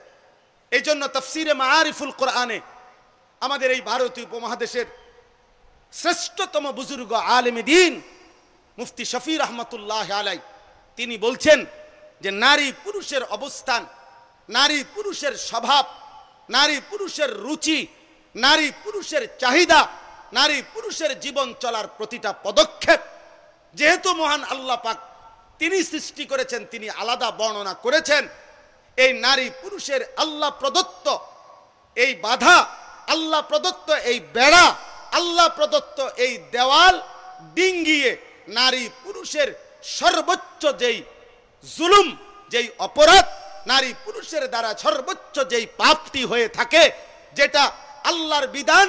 [SPEAKER 1] এই জন্য তাফসীরে মাআরিফুল কোরআনে আমাদের এই ভারতীয় উপমহাদেশের শ্রেষ্ঠতম বুজুর্গ আলেমে দ্বীন মুফতি শফি রহমতুল্লাহ আলাই তিনি বলছেন যে নারী পুরুষের অবস্থান, নারী পুরুষের স্বভাব, নারী পুরুষের রুচি, নারী পুরুষের চাহিদা, নারী পুরুষের জীবন চলার প্রতিটা পদক্ষেপ যেহেতু মহান আল্লাহ পাক তিনি সৃষ্টি করেছেন, তিনি আলাদা বর্ণনা করেছেন। এই নারী পুরুষের আল্লাহ প্রদত্ত এই বাধা, আল্লাহ প্রদত্ত এই বেড়া, আল্লাহ প্রদত্ত এই দেওয়াল ডিঙ্গিয়ে নারী পুরুষের সর্বোচ্চ যেই জুলুম, যেই অপরাধ, নারী পুরুষের দ্বারা সর্বোচ্চ যেই পাপটি হয়ে থাকে, যেটা আল্লাহর বিধান,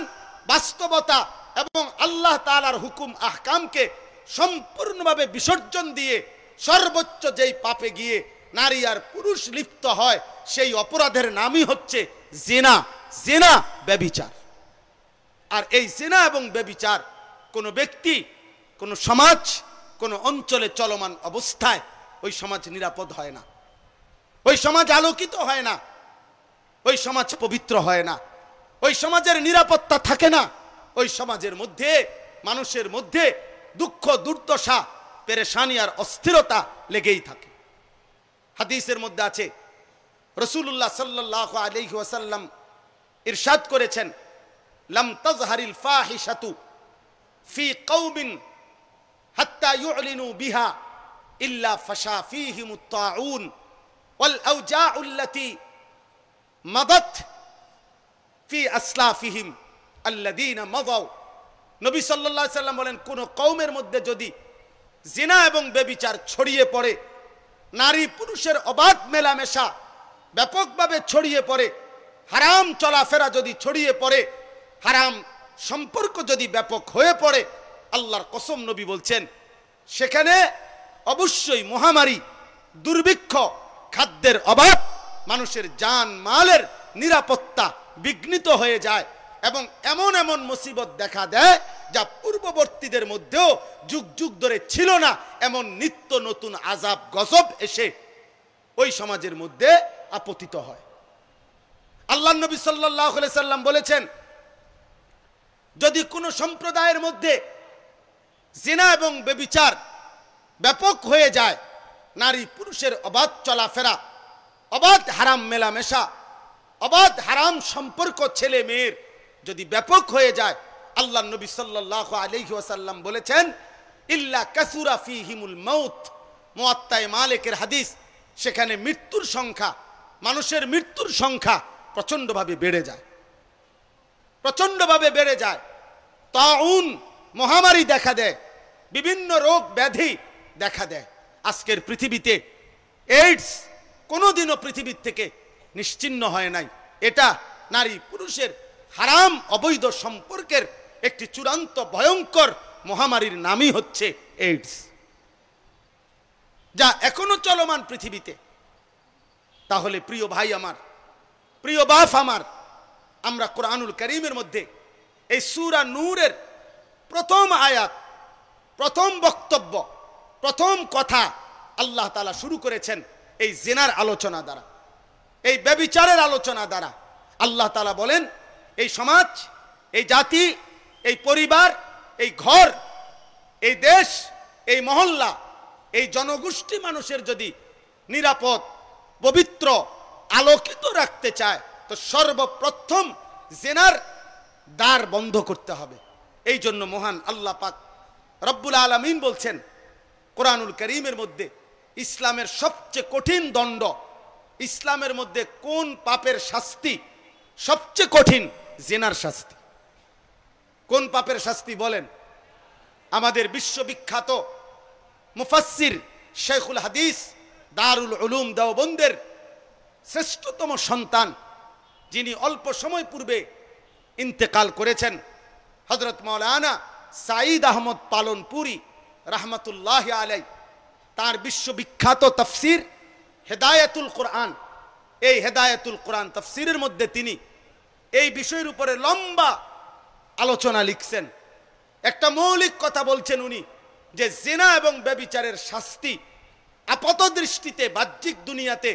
[SPEAKER 1] বাস্তবতা এবং আল্লাহ তাআলার হুকুম আহকামকে সম্পূর্ণভাবে বিসর্জন দিয়ে সর্বোচ্চ যেই পাপে গিয়ে নারী আর পুরুষ লিপ্ত হয়, সেই অপরাধের নামই হচ্ছে জিনা, জিনা ব্যভিচার। আর এই জিনা এবং ব্যভিচার কোনো ব্যক্তি, কোনো সমাজ, কোনো অঞ্চলে চলমান অবস্থায় ওই সমাজ নিরাপদ হয় না, ওই সমাজ আলোকিত হয় না, ওই সমাজ পবিত্র হয় না, ওই সমাজের নিরাপত্তা থাকে না। ওই সমাজের মধ্যে, মানুষের মধ্যে দুঃখ, দুর্দশা, পেরেশানি আর অস্থিরতা লেগেই থাকে। হাদিসের মধ্যে আছে রাসূলুল্লাহ সাল্লাল্লাহু আলাইহি ওয়াসাল্লাম ইরশাদ করেছেন, লাম তাজহারিল ফাহিশাতু ফি কওমিন হাত্তা ইউলিনু বিহা ইল্লা ফাশা ফীহিমুত তাউন ওয়াল আওজাউল্লাতী মাদাত ফি আসলাফিহিম আল্লাযীনা মাদাউ। নবী সাল্লাল্লাহু আলাইহি ওয়াসাল্লাম বলেন, কোন কওমের মধ্যে যদি জিনা এবং ব্যভিচার ছড়িয়ে পড়ে, নারী পুরুষের অবাধ মেলামেশা ব্যাপকভাবে ছড়িয়ে পড়ে, হারাম চলাফেরা যদি ছড়িয়ে পড়ে, হারাম সম্পর্ক যদি ব্যাপক হয়ে পড়ে, আল্লাহর কসম নবী বলছেন সেখানে অবশ্যই মহামারী, দুর্ভিক্ষ, খাদ্যের অভাব, মানুষের জান মালের নিরাপত্তা বিঘ্নিত হয়ে যায় এবং এমন এমন মুসিবত দেখা দেয় যা পূর্ববর্তীদের মধ্যেও যুগ যুগ ধরে ছিল না, এমন নিত্য নতুন আযাব গজব এসে ওই সমাজের মধ্যে আপতিত হয়। আল্লাহ নবী সাল্লাল্লাহু আলাইহি সাল্লাম বলেছেন, যদি কোনো সম্প্রদায়ের মধ্যে জিনা এবং ব্যভিচার ব্যাপক হয়ে যায়, নারী পুরুষের অবাধ চলাফেরা, অবাধ হারাম মেলামেশা, অবাধ হারাম সম্পর্ক ছেলে মেয়ের যদি ব্যাপক হয়ে যায়, আল্লাহ নবী সাল্লাল্লাহু আলাইহি ওয়াসাল্লাম বলেছেন, ইল্লা কাসুরা ফীহিমুল মাউত। মুয়াত্তায়ে মালিকের হাদিস, সেখানে মৃত্যুর সংখ্যা, মানুষের মৃত্যুর সংখ্যা প্রচণ্ডভাবে বেড়ে যায়, প্রচণ্ডভাবে বেড়ে যায়। তাউন মহামারী দেখা দেয়, বিভিন্ন রোগ ব্যাধি দেখা দেয়। আজকের পৃথিবীতে এইডস কোনোদিনও পৃথিবীর থেকে নিশ্চিহ্ন হয় নাই। এটা নারী পুরুষের হারাম অবৈধ সম্পর্কের একটি চূড়ান্ত ভয়ঙ্কর মহামারীর নামই হচ্ছে এইডস, যা এখনো চলমান পৃথিবীতে। তাহলে প্রিয় ভাই আমার, প্রিয় বাপ আমার, আমরা কোরআনুল কারীমের মধ্যে এই সূরা নূরের প্রথম আয়াত, প্রথম বক্তব্য, প্রথম কথা আল্লাহ তাআলা শুরু করেছেন এই জিনার আলোচনা দ্বারা, এই ব্যভিচারের আলোচনা দ্বারা। আল্লাহ তাআলা বলেন, এই সমাজ, এই জাতি, এই পরিবার, এই ঘর, এই দেশ, এই মহল্লা, এই জনগোষ্ঠী মানুষের যদি নিরাপদ, পবিত্র, আলোকিত রাখতে চায় তো সর্বপ্রথম জিনার দ্বার বন্ধ করতে হবে। এই জন্য মহান আল্লাহ পাক রব্বুল আলামিন বলছেন কোরআনুল কারীমের মধ্যে, ইসলামের সবচেয়ে কঠিন দণ্ড, ইসলামের মধ্যে কোন পাপের শাস্তি সবচেয়ে কঠিন? জিনার শাস্তি। কোন পাপের শাস্তি বলেন? আমাদের বিশ্ববিখ্যাত মুফাসসির শেখুল হাদিস দারুল উলুম দেওবন্দের শ্রেষ্ঠতম সন্তান, যিনি অল্প সময় পূর্বে ইন্তেকাল করেছেন, হযরত মাওলানা সাঈদ আহমদ পালনপুরি রাহমাতুল্লাহ আলাইহি, তার বিশ্ববিখ্যাত তাফসীর হেদায়েতুল কোরআন, এই হেদায়েতুল কোরআন তাফসীরের মধ্যে তিনি এই বিষয়ের উপরে লম্বা আলোচনা লিখছেন। একটা মৌলিক কথা বলছেন উনি, যে জিনা এবং ব্যভিচারের শাস্তি আপাত দৃষ্টিতে বাহ্যিক দুনিয়াতে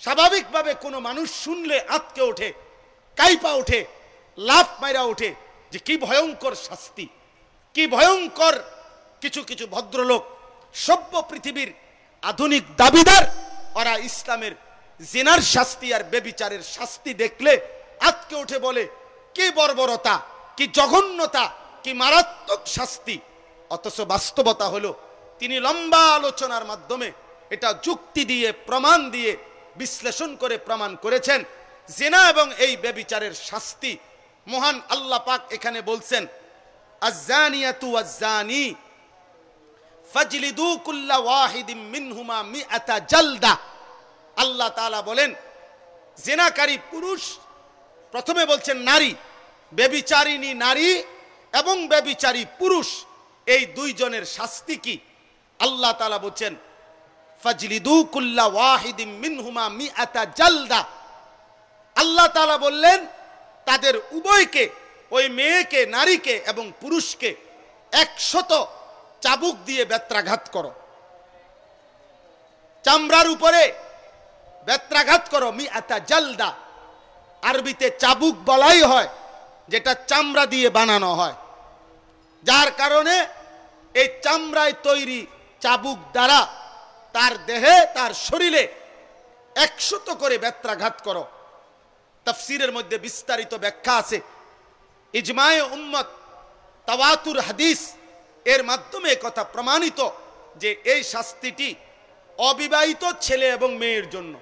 [SPEAKER 1] স্বাভাবিকভাবে কোনো মানুষ শুনলে আঁতকে ওঠে, কাইপা ওঠে, লাফ মাইরা ওঠে, যে কি ভয়ঙ্কর শাস্তি, কি ভয়ঙ্কর। কিছু কিছু ভদ্রলোক, সভ্য পৃথিবীর আধুনিক দাবিদার, ওরা ইসলামের জিনার শাস্তি আর ব্যভিচারের শাস্তি দেখলে আঁতকে উঠে বলে কি বর্বরতা, কি জঘন্যতা, কি মারাত্মক শাস্তি। অথচ বাস্তবতা হলো তিনি লম্বা আলোচনার মাধ্যমে এটা যুক্তি দিয়ে, প্রমাণ দিয়ে, বিশ্লেষণ করে প্রমাণ করেছেন জিনা এবং এই ব্যভিচারের শাস্তি। মহান আল্লাহ পাক এখানে বলছেন, আয-যানিয়াতু ওয়াজ-যানি ফাজলিদু কুল্লা ওয়াহিদিম মিনহুমা মিআতা জালদা। আল্লাহ তাআলা বলেন, জিনাকারী পুরুষ, প্রথমে বলছেন নারী, ব্যভিচারিণী নারী এবং ব্যভিচারী পুরুষ, এই দুইজনের শাস্তি কি? আল্লাহ তাআলা বলছেন, ফাজলিদু কুল্লা ওয়াহিদিম মিনহুমা মিআতা জালদা। আল্লাহ তাআলা বললেন, তাদের উভয়কে, ওই মেয়েকে, নারীকে এবং পুরুষকে 100 চাবুক দিয়ে বেত্রাঘাত করো, চামড়ার উপরে বেত্রাঘাত করো। মিআতা জালদা, আরবিতে চাবুক বলাই হয় যেটা চামড়া দিয়ে বানানো হয়, যার কারণে এই চামড়ায় তৈরি চাবুক দ্বারা তার দেহে, তার শরীরে 100 করে বেত্রাঘাত করো। তাফসীরের মধ্যে বিস্তারিত ব্যাখ্যা আছে। ইজমায়ে উম্মত, তাওয়াতুর হাদিস এর মাধ্যমে কথা প্রমাণিত যে এই শাস্তিটি অবিবাহিত ছেলে এবং মেয়ের জন্য।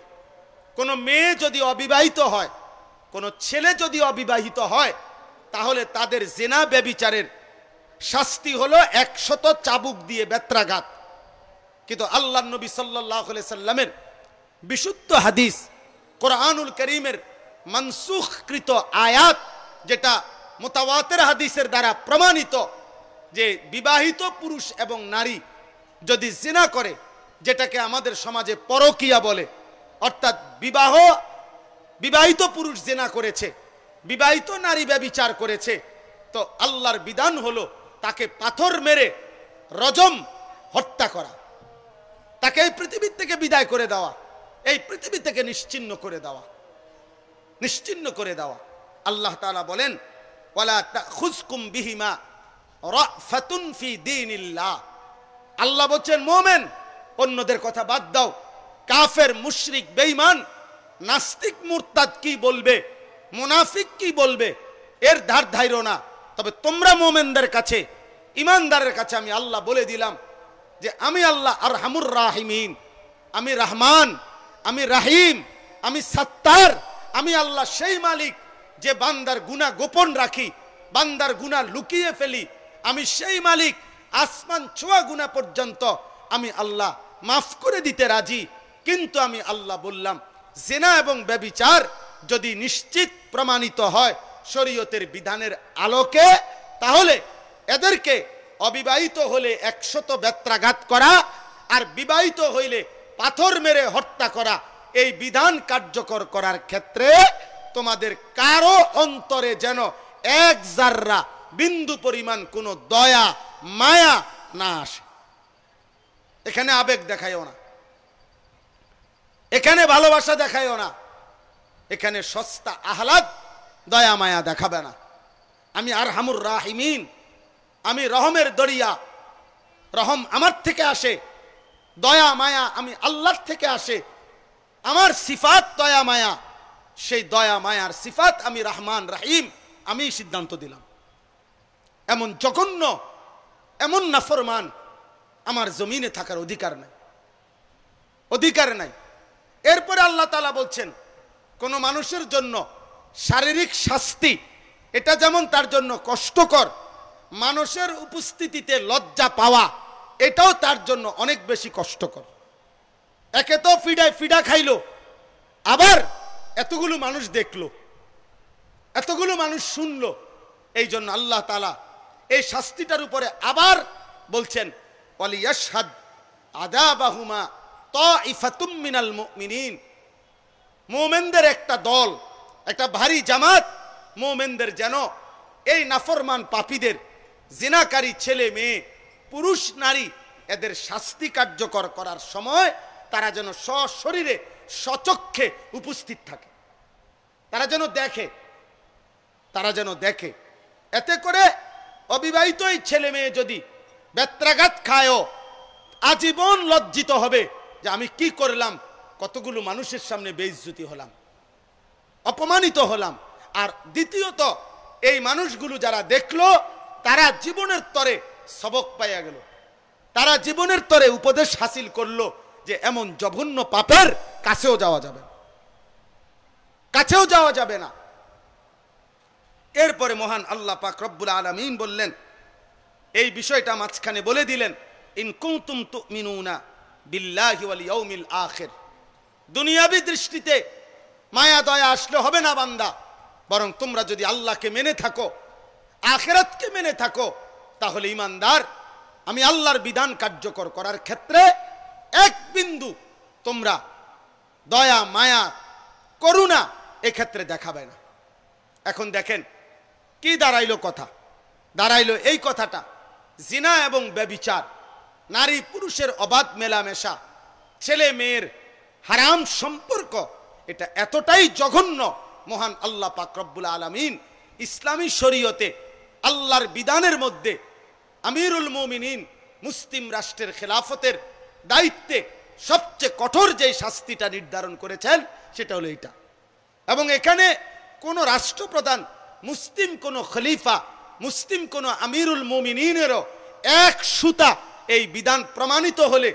[SPEAKER 1] কোনো মেয়ে যদি অবিবাহিত হয়, কোনো ছেলে যদি অবিবাহিত হয়, তাহলে তাদের জিনা ব্যভিচারের শাস্তি হলো 100 চাবুক দিয়ে বেত্রাঘাত। কিন্তু আল্লাহর নবী সাল্লাল্লাহু আলাইহি সাল্লামের বিশুদ্ধ হাদিস, কোরআনুল কারীমের মানসুখকৃত আয়াত, যেটা মুতাওয়াতির হাদিসের দ্বারা প্রমাণিত, যে বিবাহিত পুরুষ এবং নারী যদি জিনা করে, যেটাকে আমাদের সমাজে পরকিয়া বলে, অর্থাৎ বিবাহিত পুরুষ জিনা করেছে, বিবাহিত নারী ব্যভিচার করেছে, তো আল্লাহর বিধান হলো তাকে পাথর মেরে রজম, হত্যা করা, তাকে এই পৃথিবী থেকে বিদায় করে দেওয়া, এই পৃথিবী থেকে নিশ্চিহ্ন করে দেওয়া, নিশ্চিহ্ন করে দেওয়া। আল্লাহ তাআলা বলেন, ওয়ালা তাখুযকুম বিহিমা রাফাতুন ফি দীনিল্লাহ। আল্লাহ বলেন, মুমিন, অন্যদের কথা বাদ দাও, কাফের, মুশরিক, বেঈমান, নাস্তিক, মুরতাদ কি বলবে, মুনাফিক কি বলবে, এর ধার ধাইরো না। তবে তোমরা মুমিনদের কাছে, ইমানদারের কাছে আমি আল্লাহ বলে দিলাম যে আমি আল্লাহ আরহামুর রাহিমিন, আমি রহমান, আমি রাহিম, আমি সত্তার, আমি আল্লাহ সেই মালিক যে বান্দার গুনাহ গোপন রাখি, বান্দার গুনাহ লুকিয়ে ফেলি। আমি সেই মালিক, আসমান ছোঁয়া গুনাহ পর্যন্ত আমি আল্লাহ মাফ করে দিতে রাজি। কিন্তু আমি আল্লাহ বললাম, জিনা এবং ব্যভিচার যদি নিশ্চিত প্রমাণিত হয় শরীয়তের বিধানের আলোকে, তাহলে এদেরকে অবিবাহিত হলে 100 বেত্রাঘাত করা আর বিবাহিত হইলে পাথর মেরে হত্যা করা, এই বিধান কার্যকর করার ক্ষেত্রে তোমাদের কারো অন্তরে যেন এক জাররা বিন্দু পরিমাণ কোনো দয়া মায়া না আসে। এখানে আবেগ দেখায়ও না, এখানে ভালোবাসা দেখায়ও না, এখানে সস্তা আহ্লাদ দয়া মায়া দেখাবে না। আমি আরহামুর রাহিমিন, আমি রহমের দরিয়া, রহম আমার থেকে আসে, দয়া মায়া আমি আল্লাহর থেকে আসে। আমার সিফাত দয়া মায়া, সেই দয়া মায়ার সিফাত আমি রহমান রাহিম, আমি সিদ্ধান্ত দিলাম। এমন জঘন্য, এমন নাফরমান আমার জমিনে থাকার অধিকার নাই, অধিকার নাই। এরপরে আল্লাহ তাআলা বলছেন, কোন মানুষের জন্য শারীরিক শাস্তি এটা যেমন তার জন্য কষ্টকর, মানুষের উপস্থিতিতে লজ্জা পাওয়া এটাও তার জন্য অনেক বেশি কষ্টকর। একে তো ফিডা খাইলো, আবার এতগুলো মানুষ দেখলো, এতগুলো মানুষ শুনলো। এই জন্য আল্লাহ তাআলা এই শাস্তিটার উপরে আবার বলছেন, ওয়ালিয়াশহাদ আযাবাহুমা তাইফাতুম মিনাল মুমিনিন। মুমিনদের একটা দল, একটা ভারী জামাত মুমিনদের যেন এই নাফরমান পাপীদের, জিনাকারী ছেলে মেয়ে পুরুষ নারী এদের শাস্তি কার্যকর করার সময় তারা যেন সশরীরে সচক্ষে উপস্থিত থাকে, তারা যেন দেখে, তারা যেন দেখে। এতে করে অবিবাহিত এই ছেলে মেয়ে যদি বেত্রাঘাত খায়ও আজীবন লজ্জিত হবে যে আমি কি করলাম, কতগুলো মানুষের সামনে বেইজ্জতি হলাম, অপমানিত হলাম। আর দ্বিতীয়ত এই মানুষগুলো যারা দেখলো তারা জীবনের তরে সবক পাইয়া গেল, তারা জীবনের তরে উপদেশ হাসিল করলো যে এমন জঘন্য পাপের কাছেও যাওয়া যাবে, কাছেও যাওয়া যাবে না। এরপরে মহান আল্লাহ পাক রব্বুল আলামিন বললেন, এই বিষয়টা মাঝখানে বলে দিলেন, ইন কুনতুম তুমিনুনা বিল্লাহি ওয়াল ইয়াউমিল আখির। দুনিয়াবি দৃষ্টিতে মায়া দয়া আসলে হবে না বান্দা, বরং তোমরা যদি আল্লাহকে মেনে থাকো, আখিরাতকে মেনে থাকো, তাহলে ঈমানদার আমি আল্লাহর বিধান কার্যকর করার ক্ষেত্রে এক বিন্দু তোমরা দয়া মায়া করুণা এক্ষেত্রে দেখাবে না। এখন দেখেন কি দাঁড়াইলো কথা, দাঁড়াইলো এই কথাটা, জিনা এবং ব্যভিচার, নারী পুরুষের অবাধ মেলামেশা, ছেলে মেয়ের হারাম সম্পর্ক, এটা এতটাই জঘন্য মহান আল্লাহ পাক রব্বুল আলামিন ইসলামী শরীয়তে আল্লাহর বিধানের মধ্যে আমিরুল মুমিনিন মুসলিম রাষ্ট্রের খেলাফতের দায়িত্বে সবচেয়ে কঠোর যে শাস্তিটা নির্ধারণ করেছেন সেটা হলো এটা। এবং এখানে কোন রাষ্ট্রপ্রধান, মুসলিম কোন খলিফা, মুসলিম কোন আমিরুল মুমিনিনেরও এক সুতা এই বিধান প্রমাণিত হলে,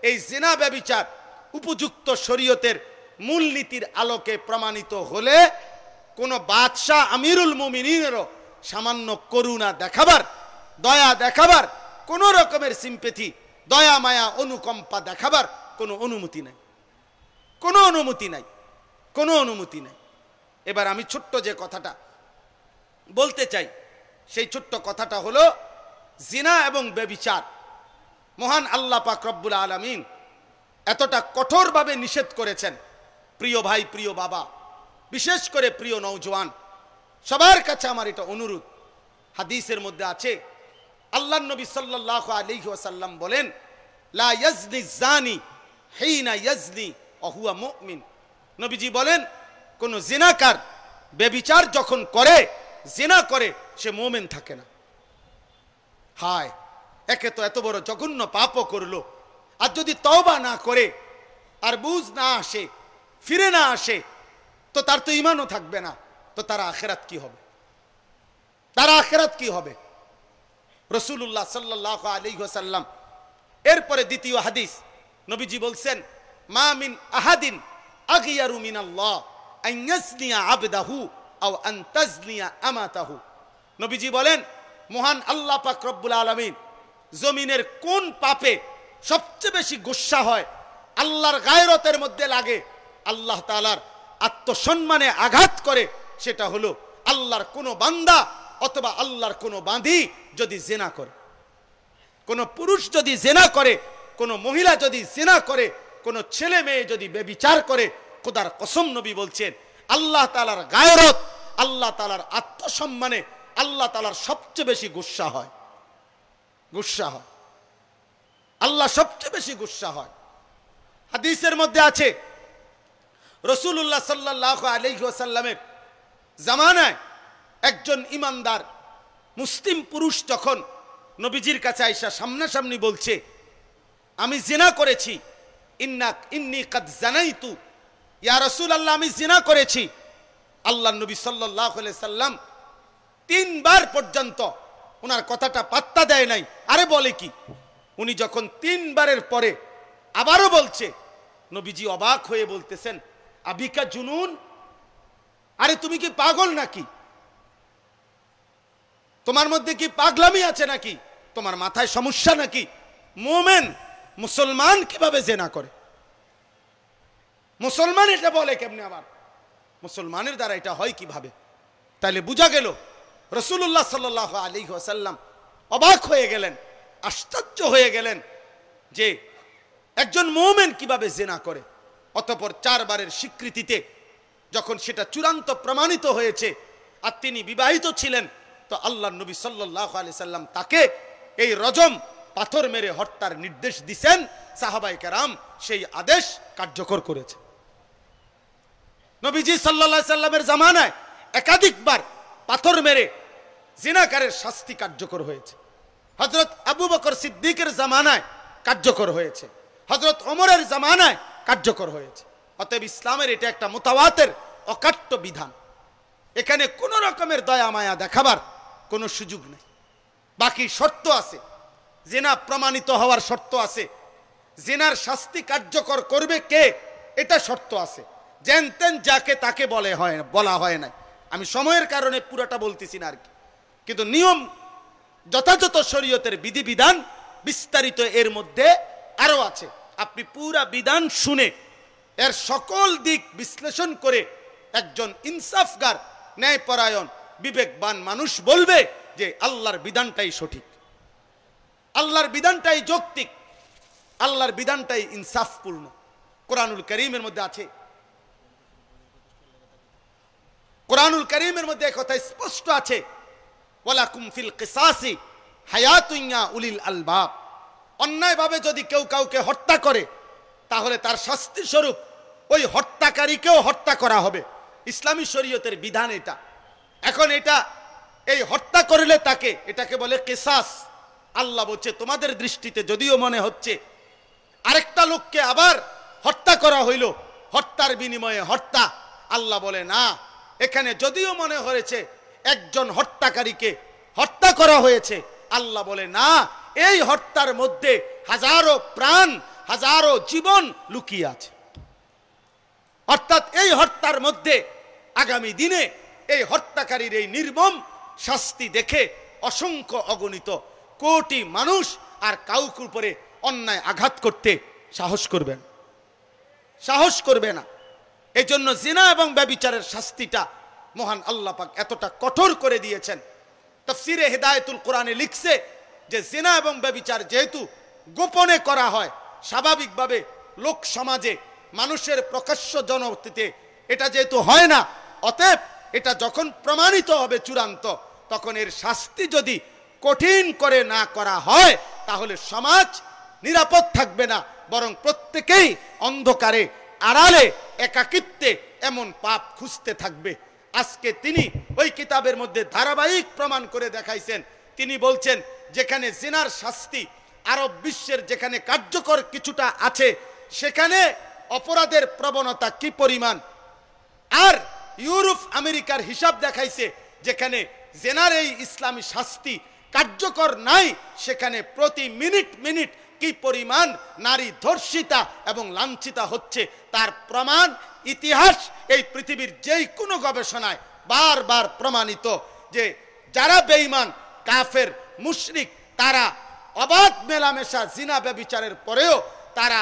[SPEAKER 1] এই জিনা ব্যভিচার উপযুক্ত শরীয়তের মূলনীতির আলোকে প্রমাণিত হলে কোন বাদশাহ আমিরুল মুমিনিনেরও সামান্য করুণা দেখাবার, দয়া দেখাবার, কোন রকমের সিম্পেথি, দয়া মায়া অনুকম্পা দেখাবার কোনো অনুমতি নাই, কোনো অনুমতি নাই, কোনো অনুমতি নাই। এবার আমি ছোট্ট যে কথাটা বলতে চাই সেই ছোট্ট কথাটা হলো, জিনা এবং ব্যভিচার মহান আল্লাহ পাক রব্বুল আলামিন এতটা কঠোরভাবে নিষেধ করেছেন। প্রিয় ভাই, প্রিয় বাবা, বিশেষ করে প্রিয় নওজোয়ান, সবার কাছে আমার এটা অনুরোধ। হাদিসের মধ্যে আছে, আল্লাহর নবী সাল্লাল্লাহু আলাইহি ওয়াসাল্লাম বলেন, লা ইয়াজনি জানি হিনা ইয়াজনি ওয়া হুয়া মুমিন। নবীজি বলেন, কোন জিনাকার ব্যভিচার যখন করে, জিনা করে, সে মুমিন থাকে না। হায়, একে তো এত বড় জঘন্য পাপও করলো, আর যদি তওবা না করে, আর বুঝ না আসে, ফিরে না আসে, তো তার তো ঈমানও থাকবে না, তো তার আখিরাত কি হবে, তার আখিরাত কি হবে? রাসূলুল্লাহ সাল্লাল্লাহু আলাইহি ওয়াসাল্লাম এরপরে দ্বিতীয় হাদিস নবীজি বলছেন, মা মিন আহাদিন আগিয়ারু মিনাল্লাহ আন ইয়াজনিয়া আবদাহু আও আন তাজনিয়া আমাতাহু। নবীজি বলেন, মহান আল্লাহ পাক রব্বুল আলামিন জমিনের কোন পাপে সবচেয়ে বেশি গুসা হয়, আল্লাহর গায়রতের মধ্যে লাগে, আল্লাহ তাআলার আত্মসম্মানে আঘাত করে, সেটা হলো আল্লাহর কোন বান্দা অথবা আল্লাহর কোন বাঁধি যদি জিনা করে, কোন পুরুষ যদি জিনা করে, কোন মহিলা যদি জিনা করে, কোন ছেলে মেয়ে যদি ব্যভিচার করে, খোদার কসম নবী বলছেন, আল্লাহ তাআলার গায়রত, আল্লাহ তাআলার আত্মসম্মানে আল্লাহ তাআলার সবচেয়ে বেশি গুসা হয়, গুসা হয়, আল্লাহ সবচেয়ে বেশি গুসা হয়। হাদিসের মধ্যে আছে রাসূলুল্লাহ সাল্লাল্লাহু আলাইহি ওয়াসাল্লামের জামানায় একজন ইমানদার মুসলিম পুরুষ যখন নবীজির কাছে আয়েশা সামনাসামনি বলছে, আমি জিনা করেছি, ইন্নী কাদ জানাইতু, ইয়া রাসূলুল্লাহ আমি জিনা করেছি। আল্লাহর নবী সাল্লাল্লাহু আলাইহি সাল্লাম 3 বার পর্যন্ত ওনার কথাটা পাত্তা দেয় নাই। আরে বলে কি? উনি যখন 3 বারের পরে আবারও বলছে, নবীজি অবাক হয়ে বলতেছেন, আবিকা জুনুন, আরে তুমি কি পাগল নাকি? তোমার মধ্যে কি পাগলামি আছে নাকি? তোমার মাথায় সমস্যা নাকি? মুমিন মুসলমান কিভাবে জিনা করে? মুসলমান এটা বলে কেমনে? আবার মুসলমানের দ্বারা এটা হয় কিভাবে? তাইলে বোঝা গেল রাসূলুল্লাহ সাল্লাল্লাহু আলাইহি ওয়াসাল্লাম অবাক হয়ে গেলেন, আশ্চর্য হয়ে গেলেন যে একজন মুমিন কিভাবে জিনা করে। অতঃপর 4 বারের স্বীকৃতিতে যখন সেটা চূড়ান্ত প্রমাণিত হয়েছে আর তিনি বিবাহিত ছিলেন, তো আল্লাহর নবী সাল্লাল্লাহু আলাইহি সাল্লাম তাকে এই রজম পাথর মেরে হত্যার নির্দেশ দিয়েছেন। সাহাবায়ে কেরাম সেই আদেশ কার্যকর করেছে। নবীজি সাল্লাল্লাহু আলাইহি সাল্লামের জামানায় একাধিকবার পাথর মেরে জিনাকারের শাস্তি কার্যকর হয়েছে। হযরত আবু বকর সিদ্দিকের জামানায় কার্যকর হয়েছে, হযরত ওমরের জামানায় কার্যকর হয়েছে। অতএব ইসলামের এটা একটা মুতাওয়াতির অকাট্য বিধান, এখানে কোন রকমের দয়া মায়া দেখাবার কোনো সুযোগ নেই। বাকি শর্ত আছে, জিনা প্রমাণিত হওয়ার শর্ত আছে, জিনার শাস্তি কার্যকর করবে কে এটা শর্ত আছে। জেনতেন যাকে তাকে বলা হয় না। আমি সময়ের কারণে পুরোটা বলতেছি না আর কি, কিন্তু নিয়ম যথাযথ শরীয়তের বিধিবিধান বিস্তারিত এর মধ্যে আরো আছে। আপনি পুরা বিধান শুনে এর সকল দিক বিশ্লেষণ করে একজন ইনসাফগার, ন্যায়পরায়ণ, বিবেকবান মানুষ বলবে যে আল্লাহর বিধানটাই সঠিক, আল্লাহর বিধানটাই যৌক্তিক, আল্লাহর বিধানটাই ইনসাফপূর্ণ। কোরআনুল কারীমের মধ্যে আছে, কোরআনুল কারীমের মধ্যে কথা স্পষ্ট আছে, ওয়ালাকুম ফিল কিসাসি হায়াতুন ইয়া উলিল আলবাব। অন্যায়ভাবে যদি কেউ কাউকে হত্যা করে তাহলে তার শাস্তি স্বরূপ ওই হত্যাকারীকেও হত্যা করা হবে। ইসলামী শরীয়তের বিধান এটা। এখন এটা এই হত্যা করলে তাকে, এটাকে বলে কিসাস। আল্লাহ বলছে তোমাদের দৃষ্টিতে যদিও মনে হচ্ছে আরেকটা লোককে আবার হত্যা করা হইল, হত্যার বিনিময়ে হত্যা, আল্লাহ বলে না, এখানে যদিও মনে হয়েছে একজন হত্যাকারীকে হত্যা করা হয়েছে, আল্লাহ বলে না, এই হত্যার মধ্যে হাজারো প্রাণ, হাজারো জীবন লুকিয়ে আছে। অর্থাৎ এই হত্যার মধ্যে আগামী দিনে এই হত্যাকারীর এই নির্মম শাস্তি দেখে অসংখ্য অগণিত কোটি মানুষ আর কাউকে উপরে অন্যায় আঘাত করতে সাহস করবে না। এই জন্য জিনা এবং ব্যভিচারের শাস্তিটা মহান আল্লাহ পাক এতটা কঠোর করে দিয়েছেন। তাফসিরে হিদায়াতুল কোরআনে লিখছে যে জিনা এবং ব্যভিচার যেহেতু গোপনে করা হয়, স্বাভাবিকভাবে লোক সমাজে মানুষের প্রকাশ্য জনতিতে এটা যেহেতু হয় না, অতএব এটা যখন প্রমাণিত হবে চূড়ান্ত, তখন এর শাস্তি যদি কঠিন করে না করা হয় তাহলে সমাজ নিরাপদ থাকবে না, বরং প্রত্যেকেই অন্ধকারে, আড়ালে, একাকিত্বে এমন পাপ খুঁজতে থাকবে। আজকে তিনি ওই কিতাবের মধ্যে ধারাবাহিক প্রমাণ করে দেখাইছেন। তিনি বলছেন যেখানে জিনার শাস্তি আরব বিশ্বের যেখানে কার্যকর কিছুটা আছে সেখানে অপরাধের প্রবণতা কি পরিমাণ, আর ইউরোপ আমেরিকার হিসাব দেখাইছে যেখানে জেনার এই ইসলামী শাস্তি কার্যকর নাই সেখানে প্রতি মিনিট কি পরিমাণ নারী ধর্ষিতা এবং লাঞ্ছিতা হচ্ছে তার প্রমাণ ইতিহাস এই পৃথিবীর যেই কোনো গবেষণায় বারবার প্রমাণিত যে যারা বেঈমান, কাফের, মুশরিক তারা অবাধ মেলামেশা জিনা ব্যভিচারের পরেও তারা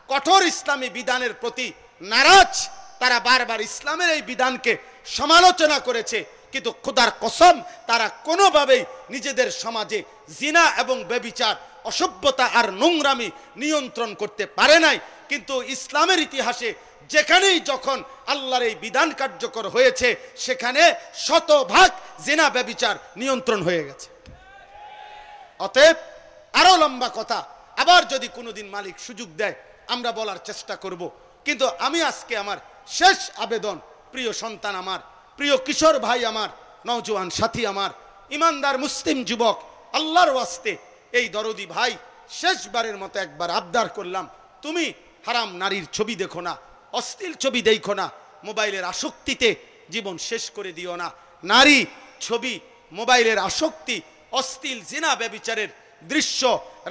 [SPEAKER 1] কঠোর ইসলামী বিধানের প্রতি নারাজ, তারা বারবার ইসলামের এই বিধানকে সমালোচনা করেছে, কিন্তু খোদার কসম তারা কোনোভাবেই নিজেদের সমাজে জিনা এবং ব্যভিচার, অসভ্যতা আর নোংরামি নিয়ন্ত্রণ করতে পারে নাই। কিন্তু ইসলামের ইতিহাসে যেখানেই যখন আল্লাহর এই বিধান কার্যকর হয়েছে সেখানে শতভাগ জিনা ব্যভিচার নিয়ন্ত্রণ হয়ে গেছে। অতএব আরো লম্বা কথা, আবার যদি কোনোদিন মালিক সুযোগ দেয় আমরা বলার চেষ্টা করব। কিন্তু আমি আজকে আমার শেষ আবেদন, প্রিয় সন্তান আমার, প্রিয় কিশোর ভাই আমার, নওজোয়ান সাথী আমার, ইমানদার মুসলিম যুবক, আল্লাহর ওয়াস্তে এই দরদি ভাই, শেষবারের মতো একবার আবদার করলাম, তুমি হারাম নারীর ছবি দেখো না, অশ্লীল ছবি দেখো না, মোবাইলের আসক্তিতে জীবন শেষ করে দিও না। নারী ছবি, মোবাইলের আসক্তি, অশ্লীল জিনা ব্যভিচারের দৃশ্য,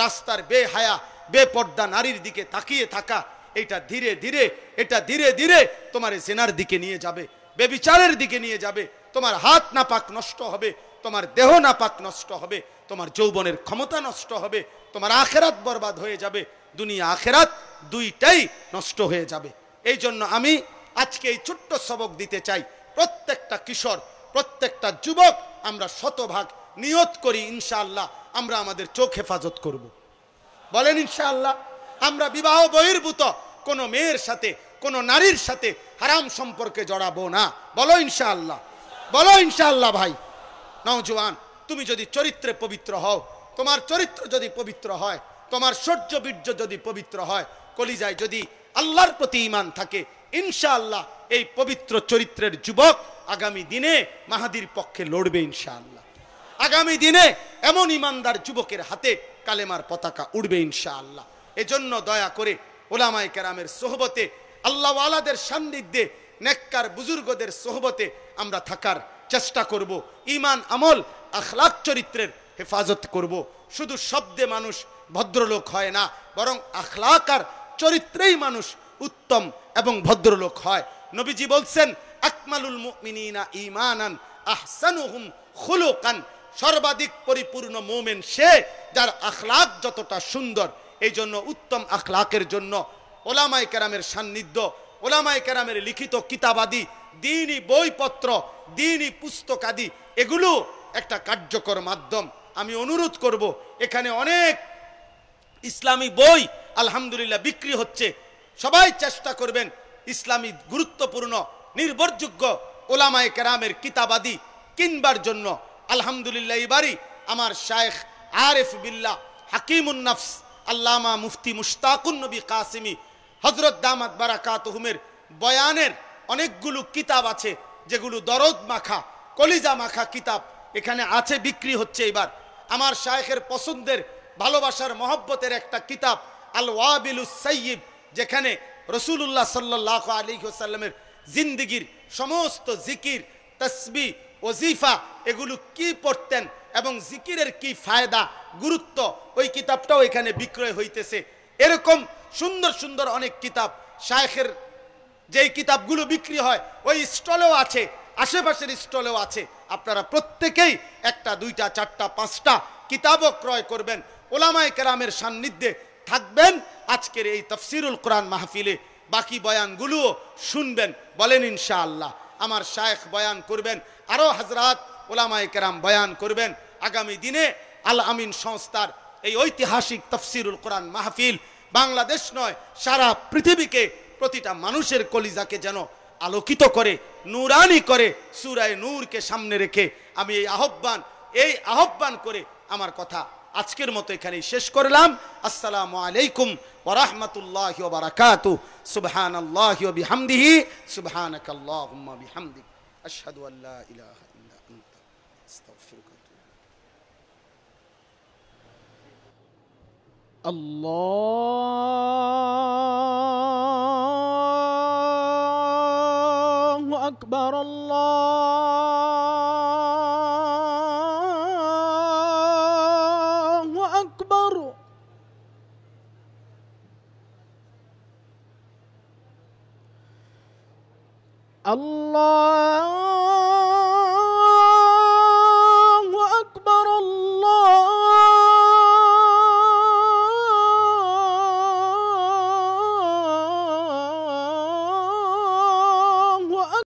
[SPEAKER 1] রাস্তার বেহায়া বেপর্দা নারীর দিকে তাকিয়ে থাকা, এটা ধীরে ধীরে তোমার জিনার দিকে নিয়ে যাবে, ব্যভিচারের দিকে নিয়ে যাবে। তোমার হাত নাপাক নষ্ট হবে, তোমার দেহ নাপাক নষ্ট হবে, তোমার যৌবনের ক্ষমতা নষ্ট হবে, তোমার আখেরাত বরবাদ হয়ে যাবে, দুনিয়া আখেরাত দুইটাই নষ্ট হয়ে যাবে। এই জন্য আমি আজকে এই ছোট্ট সবক দিতে চাই, প্রত্যেকটা কিশোর, প্রত্যেকটা যুবক আমরা শতভাগ নিয়ত করি ইনশাআল্লাহ আমরা আমাদের চোখ হেফাজত করব। বলেন ইনশাআল্লাহ। আমরা বিবাহ বহির্ভূত কোনো মেয়ের সাথে, কোনো নারীর সাথে হারাম সম্পর্কে জড়াবো না। বলো ইনশাআল্লাহ, বলো ইনশাআল্লাহ। ভাই নওজোয়ান, তুমি যদি চরিত্রে পবিত্র হও, তোমার চরিত্র যদি পবিত্র হয়, তোমার সহ্য বীর্য যদি পবিত্র হয়, কলিজায় যদি আল্লাহর প্রতি ঈমান থাকে, ইনশাআল্লাহ এই পবিত্র চরিত্রের যুবক আগামী দিনে মাহাদির পক্ষে লড়বে ইনশাআল্লাহ। আগামী দিনে এমন ইমানদার যুবকের হাতে কালেমার পতাকা উড়বে ইনশাআল্লাহ। এজন্য দয়া করে ওলামায়ে কেরামের সোহবতে, আল্লাহওয়ালাদের সান্নিধ্যে, নেককার বুজুর্গদের সোহবতে আমরা থাকার চেষ্টা করব। ঈমান, আমল, আখলাক চরিত্রের হেফাজত করব। শুধু শব্দে মানুষ ভদ্রলোক হয় না, বরং আখলাক আর চরিত্রেই মানুষ উত্তম এবং ভদ্রলোক হয়। নবীজি বলছেন, আকমালুল মুমিনিনা ঈমানান আহসানুহুম খুলুকান, সর্বাধিক পরিপূর্ণ মুমিন সে যার আখলাক যতটা সুন্দর। এই জন্য উত্তম আখলাকের জন্য ওলামায়ে কেরামের সান্নিধ্য, ওলামায়ে কেরামের লিখিত কিতাবাদি, দ্বীনি বইপত্র, দ্বীনি পুস্তকাদি, এগুলো একটা কার্যকর মাধ্যম। আমি অনুরোধ করব, এখানে অনেক ইসলামী বই আলহামদুলিল্লাহ বিক্রি হচ্ছে, সবাই চেষ্টা করবেন ইসলামী গুরুত্বপূর্ণ নির্ভরযোগ্য ওলামায়ে কেরামের কিতাবাদি কিনবার জন্য। আলহামদুলিল্লাহ এবারই আমার শায়েখ আরিফ বিল্লাহ হাকিমুন নফস আল্লামা মুফতি মুশতাকুন নবী কাসিমি হযরত দামাত বারাকাতুহুমের বয়ানের অনেকগুলো কিতাব আছে, যেগুলো দরদ মাখা, কলিজা মাখা কিতাব এখানে আছে, বিক্রি হচ্ছে। এবার আমার শায়েখের পছন্দের, ভালোবাসার, মহব্বতের একটা কিতাব আল ওয়াবিলুস সাইয়্যিব, যেখানে রাসূলুল্লাহ সাল্লাল্লাহু আলাইহি ওয়াসাল্লামের জিন্দেগীর সমস্ত জিকির, তাসবিহ, ওজিফা এগুলো কি পড়তেন এবং জিকিরের কি ফায়দা, গুরুত্ব, ওই কিতাবটাও এখানে বিক্রয় হইতেছে। এরকম সুন্দর সুন্দর অনেক কিতাব, শায়েখের যেই কিতাবগুলো বিক্রি হয় ওই স্টলেও আছে, আশেপাশের স্টলেও আছে। আপনারা প্রত্যেকেই একটা, দুইটা, চারটা, পাঁচটা কিতাবও ক্রয় করবেন, ওলামায়ে কেরামের সান্নিধ্যে থাকবেন, আজকের এই তাফসিরুল কোরআন মাহফিলে বাকি বয়ানগুলোও শুনবেন। বলেন ইনশাআল্লাহ। আমার শায়েখ বয়ান করবেন, আরো হযরত ওলামায়ে কেরাম বয়ান করবেন। আগামী দিনে আল আমিন সংস্থার এই ঐতিহাসিক তাফসিরুল কোরআন মাহফিল বাংলাদেশ নয়, সারা পৃথিবীকে, প্রতিটা মানুষের কলিজাকে যেন আলোকিত করে, নূরানি করে। সূরা নূরকে সামনে রেখে আমি এই আহ্বান করে আমার কথা আজকের মতো এখানেই শেষ করলাম। আসসালামু আলাইকুম ওয়া রাহমাতুল্লাহি ওয়া বারাকাতুহু। সুবহানাল্লাহি ওয়া বিহামদিহি, সুবহানাকাল্লাহুম্মা বিহামদিক, আশহাদু আল লা ইলাহা ইল্লা আনতা, আস্তাগফিরুকা ওয়া আতুবু ইলাইক।
[SPEAKER 2] আল্লাহু আকবার, আল্লাহু আকবার। আল্লাহ